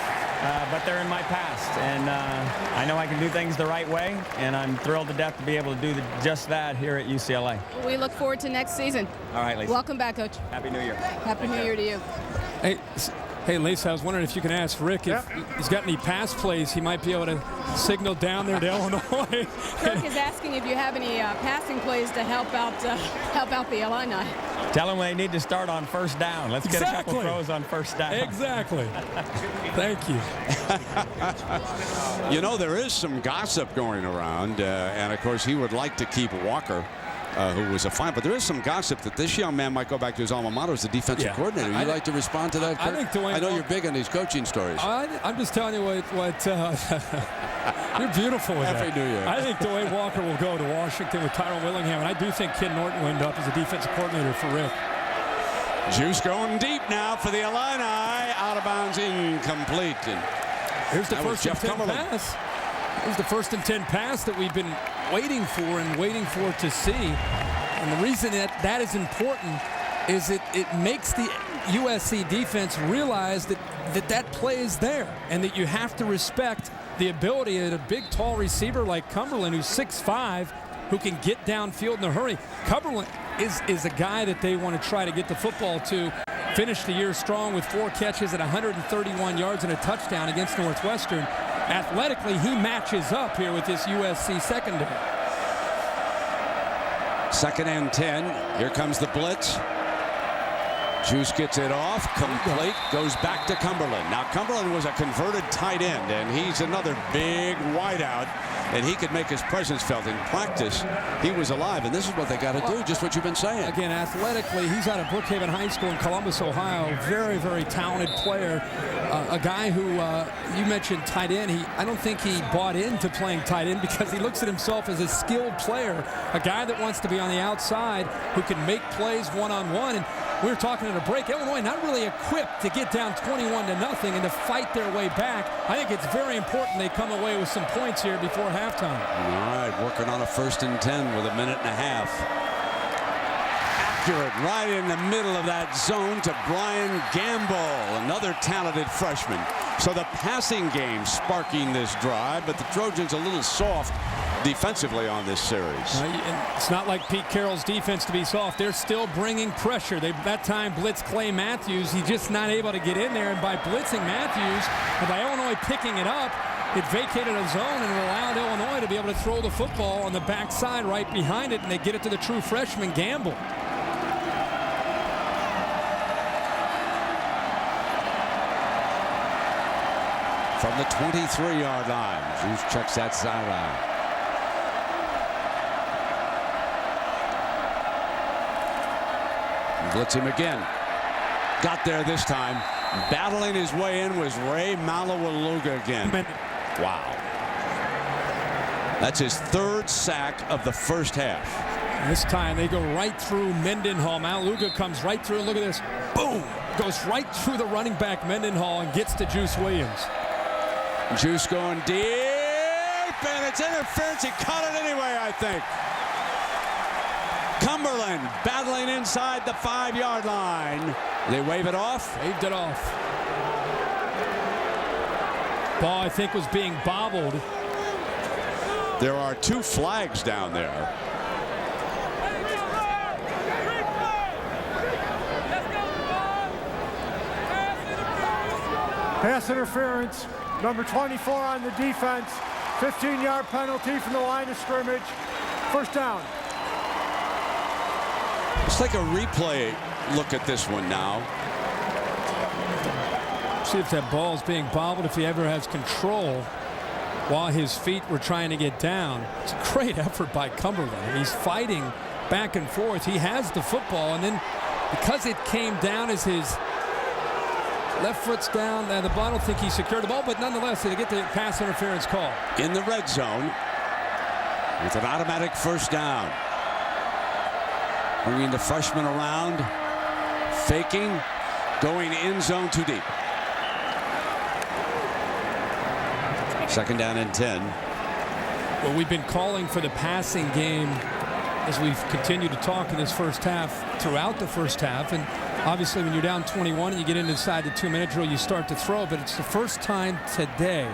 But they're in my past, and I know I can do things the right way, and I'm thrilled to death to be able to do just that here at UCLA. We look forward to next season. All right, Lisa. Welcome back, Coach. Happy New Year. Happy New Year to you. Hey, Lisa, I was wondering if you can ask Rick if he's got any pass plays he might be able to signal down there to Illinois. Kirk is asking if you have any passing plays to help out the Illini. Tell them they need to start on first down. Let's get a couple throws on first down. Exactly. Thank you. There is some gossip going around, and of course he would like to keep Walker, who was a fine, but there is some gossip that this young man might go back to his alma mater as the defensive coordinator. You'd like to respond to that, Kirk? I know you're big on these coaching stories. I'm just telling you what you're beautiful with Happy that. New Year. I think Dwayne Walker will go to Washington with Tyrone Willingham, and I do think Ken Norton will end up as a defensive coordinator for Rick. Juice going deep now for the Illini. Out of bounds, incomplete. And here's the first and 10 pass. Here's the 1st and 10 pass that we've been waiting for to see. And the reason that is important is it makes the USC defense realize that play is there and that you have to respect the ability of a big, tall receiver like Cumberland, who's 6'5", who can get downfield in a hurry. Cumberland is a guy that they want to try to get the football to. Finished the year strong with 4 catches at 131 yards and a touchdown against Northwestern. Athletically, he matches up here with this USC secondary. 2nd and 10. Here comes the blitz. Juice gets it off, complete, goes back to Cumberland. Now, Cumberland was a converted tight end, and he's another big wideout, and he could make his presence felt in practice. He was alive, and this is what they got to do, just what you've been saying. Again, athletically, he's out of Brookhaven High School in Columbus, Ohio. Very, very talented player. A guy who, you mentioned tight end. I don't think he bought into playing tight end because he looks at himself as a skilled player, a guy that wants to be on the outside, who can make plays one-on-one. And we were talking at a break, Illinois not really equipped to get down 21-0 and to fight their way back. I think it's very important they come away with some points here before halftime. All right, working on a 1st and 10 with a minute and a half. Accurate right in the middle of that zone to Brian Gamble, another talented freshman. So the passing game sparking this drive, but the Trojans a little soft defensively on this series. It's not like Pete Carroll's defense to be soft. They're still bringing pressure. They that time blitzed Clay Matthews. He's just not able to get in there, and by blitzing Matthews and by Illinois picking it up, it vacated a zone and allowed Illinois to be able to throw the football on the backside right behind it, and they get it to the true freshman Gamble. From the 23-yard line, Juice checks that sideline. Blitz him again. Got there this time. Battling his way in was Ray Malawaluga again. Wow. That's his 3rd sack of the first half. This time they go right through Mendenhall. Malaluga comes right through. Look at this. Boom. Goes right through the running back Mendenhall and gets to Juice Williams. Juice going deep, and it's interference. He caught it anyway, I think. Cumberland battling inside the 5-yard line. They wave it off? Waved it off. Ball, I think, was being bobbled. There are 2 flags down there. Pass interference. Number 24 on the defense. 15-yard penalty from the line of scrimmage. First down. Let's take a replay look at this one now. See if that ball is being bobbled, if he ever has control while his feet were trying to get down. It's a great effort by Cumberland. He's fighting back and forth. He has the football, and then because it came down as his left foot's down, and I don't think he secured the ball, but nonetheless, they get the pass interference call. In the red zone with an automatic first down. Bringing the freshman around, faking, going end zone too deep. Second down and 10. Well, we've been calling for the passing game as we've continued to talk in this first half, throughout the first half. And obviously when you're down 21 and you get inside the 2-minute drill, you start to throw. But it's the first time today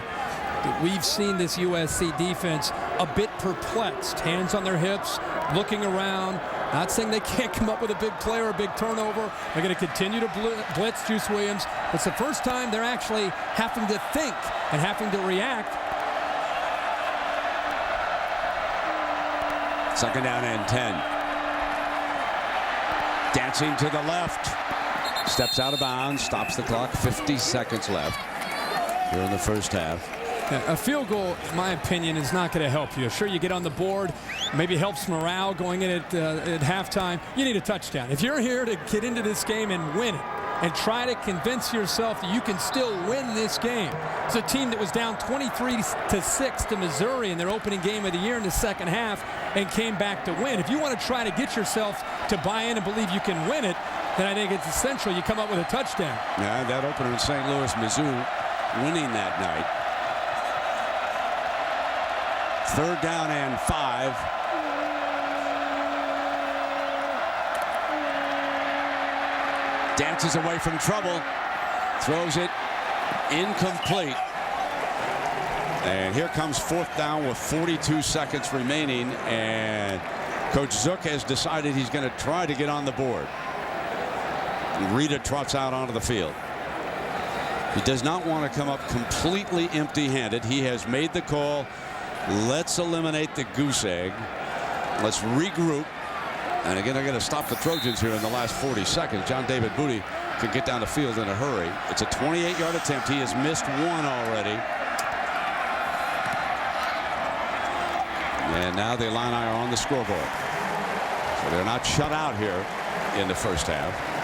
that we've seen this USC defense a bit perplexed. Hands on their hips, looking around. Not saying they can't come up with a big play or a big turnover. They're going to continue to blitz Juice Williams. It's the first time they're actually having to think and having to react. Second down and 10. Dancing to the left. Steps out of bounds. Stops the clock. 50 seconds left here in the first half. A field goal, in my opinion, is not going to help you. Sure, you get on the board, maybe helps morale going in at halftime. You need a touchdown. If you're here to get into this game and win it and try to convince yourself that you can still win this game. It's a team that was down 23-6 to Missouri in their opening game of the year in the second half and came back to win. If you want to try to get yourself to buy in and believe you can win it, then I think it's essential you come up with a touchdown. Yeah, that opener in St. Louis, Missouri, winning that night. Third down and 5. Dances away from trouble. Throws it incomplete. And here comes fourth down with 42 seconds remaining. And Coach Zook has decided he's going to try to get on the board. Rita trots out onto the field. He does not want to come up completely empty-handed. He has made the call. Let's eliminate the goose egg. Let's regroup. And again, they're going to stop the Trojans here in the last 40 seconds. John David Booty could get down the field in a hurry. It's a 28-yard attempt. He has missed one already. And now the Illini are on the scoreboard. So they're not shut out here in the first half.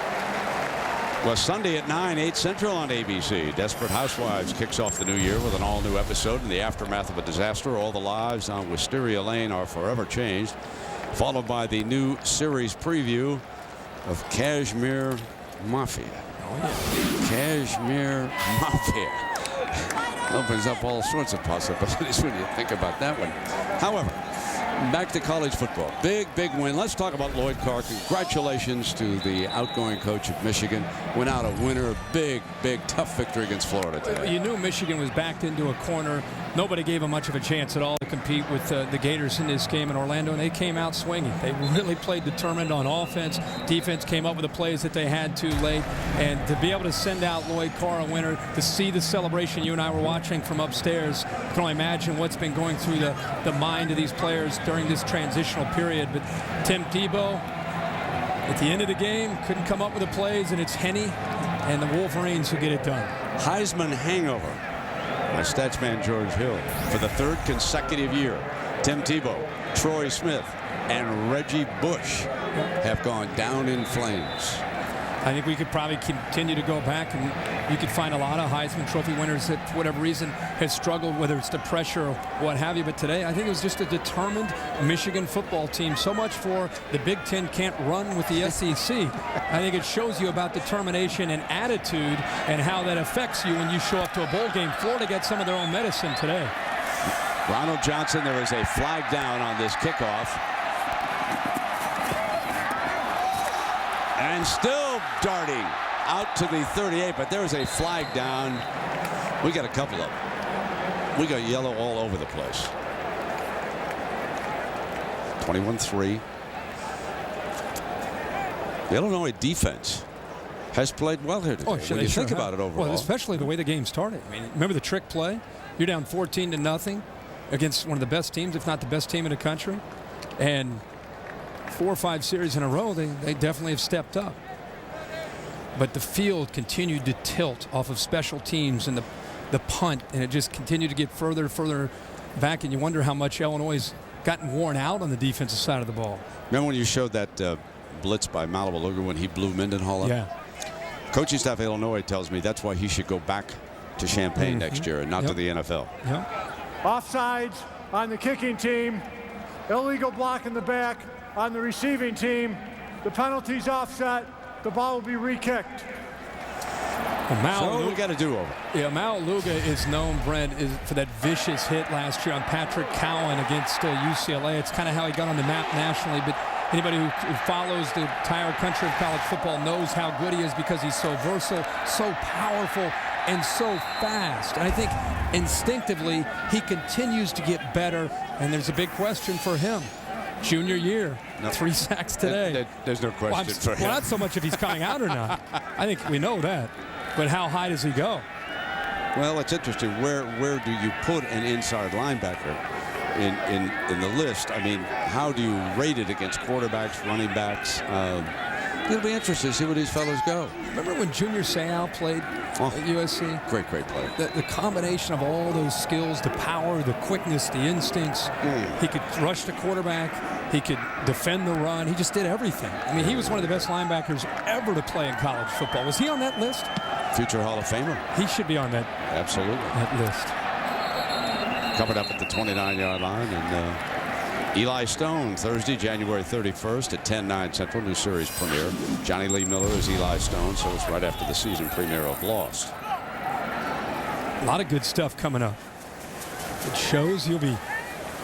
Well, Sunday at 9, 8 Central on ABC. Desperate Housewives kicks off the new year with an all-new episode in the aftermath of a disaster. All the lives on Wisteria Lane are forever changed. Followed by the new series preview of Kashmir Mafia. Kashmir Mafia. Opens up all sorts of possibilities when you think about that one. However, back to college football. Big win. Let's talk about Lloyd Carr. Congratulations to the outgoing coach of Michigan. Went out a winner. Big, tough victory against Florida today. You knew Michigan was backed into a corner. Nobody gave them much of a chance at all to compete with the Gators in this game in Orlando, and they came out swinging. They really played determined on offense. Defense came up with the plays that they had to late, and to be able to send out Lloyd Carr a winner, to see the celebration you and I were watching from upstairs, you can only imagine what's been going through the mind of these players during this transitional period. But Tim Tebow, at the end of the game, couldn't come up with the plays, and it's Henne and the Wolverines who get it done. Heisman hangover by Statsman George Hill for the third consecutive year. Tim Tebow, Troy Smith, and Reggie Bush have gone down in flames. I think we could probably continue to go back, and you could find a lot of Heisman Trophy winners that, for whatever reason, has struggled, whether it's the pressure or what have you. But today, I think it was just a determined Michigan football team. So much for the Big Ten can't run with the SEC. I think it shows you about determination and attitude and how that affects you when you show up to a bowl game. Florida got some of their own medicine today. Ronald Johnson, there is a flag down on this kickoff. And still darting out to the 38, but there is a flag down. We got a couple of them. We got yellow all over the place. 21-3. The Illinois defense has played well here today. When you think about it overall. Well, especially the way the game started. I mean, remember the trick play? You're down 14-0 against one of the best teams, if not the best team in the country. And 4 or 5 series in a row, they definitely have stepped up. but the field continued to tilt off of special teams and the punt, and it just continued to get further and further back, and you wonder how much Illinois has gotten worn out on the defensive side of the ball. Remember when you showed that blitz by Malabaluga when he blew Mendenhall up? Yeah. Coaching staff of Illinois tells me that's why he should go back to Champaign next year and not to the NFL. Offsides on the kicking team. Illegal block in the back on the receiving team. The penalty's offset. The ball will be re-kicked. So we got to do over. Yeah, Malabaluga is known, Brent, for that vicious hit last year on Patrick Cowan against UCLA. It's kind of how he got on the map nationally, but anybody who follows the entire country of college football knows how good he is because he's so versatile, so powerful, and so fast. And I think instinctively he continues to get better, and there's a big question for him. Junior year, 3 sacks today. There's no question for him. Well, not so much if he's coming out or not. I think we know that. But how high does he go? Well, it's interesting. Where do you put an inside linebacker in the list? I mean, how do you rate it against quarterbacks, running backs? It'll be interesting to see where these fellows go. Remember when Junior Seau played at USC? Great player. The combination of all those skills, the power, the quickness, the instincts. He could rush the quarterback. He could defend the run. He just did everything. I mean, he was one of the best linebackers ever to play in college football. Was he on that list? Future Hall of Famer. He should be on that. Absolutely. That list. Covered up at the 29-yard line. And Eli Stone, Thursday, January 31st at 10/9 Central, new series premiere. Johnny Lee Miller is Eli Stone, so it's right after the season premiere of Lost. A lot of good stuff coming up. It shows you'll be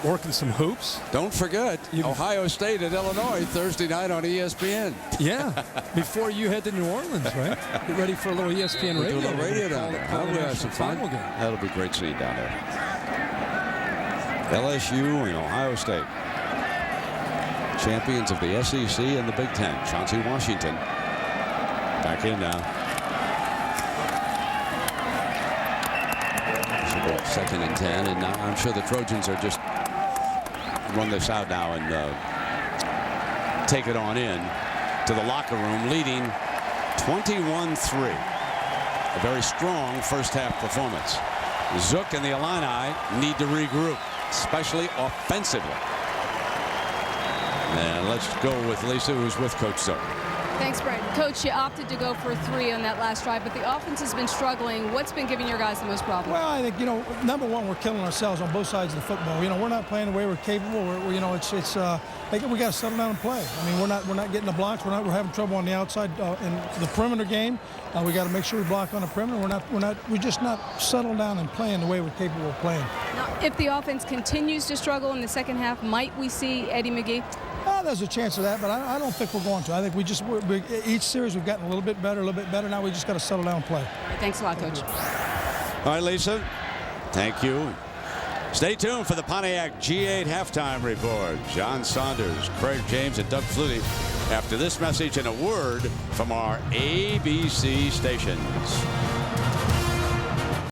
working some hoops. Don't forget, Ohio State at Illinois Thursday night on ESPN. Yeah, before you head to New Orleans, right? Get ready for a little ESPN radio. Do a little radio down there. We'll have some fun. That'll be a great scene down there. LSU and Ohio State. Champions of the SEC and the Big Ten. Chauncey Washington back in now. 2nd and 10, and I'm sure the Trojans are just run this out now and take it on in to the locker room, leading 21-3. A very strong first half performance. Zook and the Illini need to regroup, especially offensively. And let's go with Lisa, who's with Coach Zook. Thanks, Brent. Coach, you opted to go for 3 on that last drive, but the offense has been struggling. What's been giving your guys the most problem? Well, I think, number one, we're killing ourselves on both sides of the football. We're not playing the way we're capable. We got to settle down and play. I mean, we're not getting the blocks. We're having trouble on the outside in the perimeter game. We got to make sure we block on the perimeter. We're just not settled down and playing the way we're capable of playing. Now, if the offense continues to struggle in the second half, might we see Eddie McGee? There's a chance of that, but I don't think we're going to. I think each series we've gotten a little bit better. Now we just got to settle down and play. Thanks a lot, Coach. All right, Lisa. Thank you. Stay tuned for the Pontiac G8 halftime report. John Saunders, Craig James, and Doug Flutie after this message and a word from our ABC stations.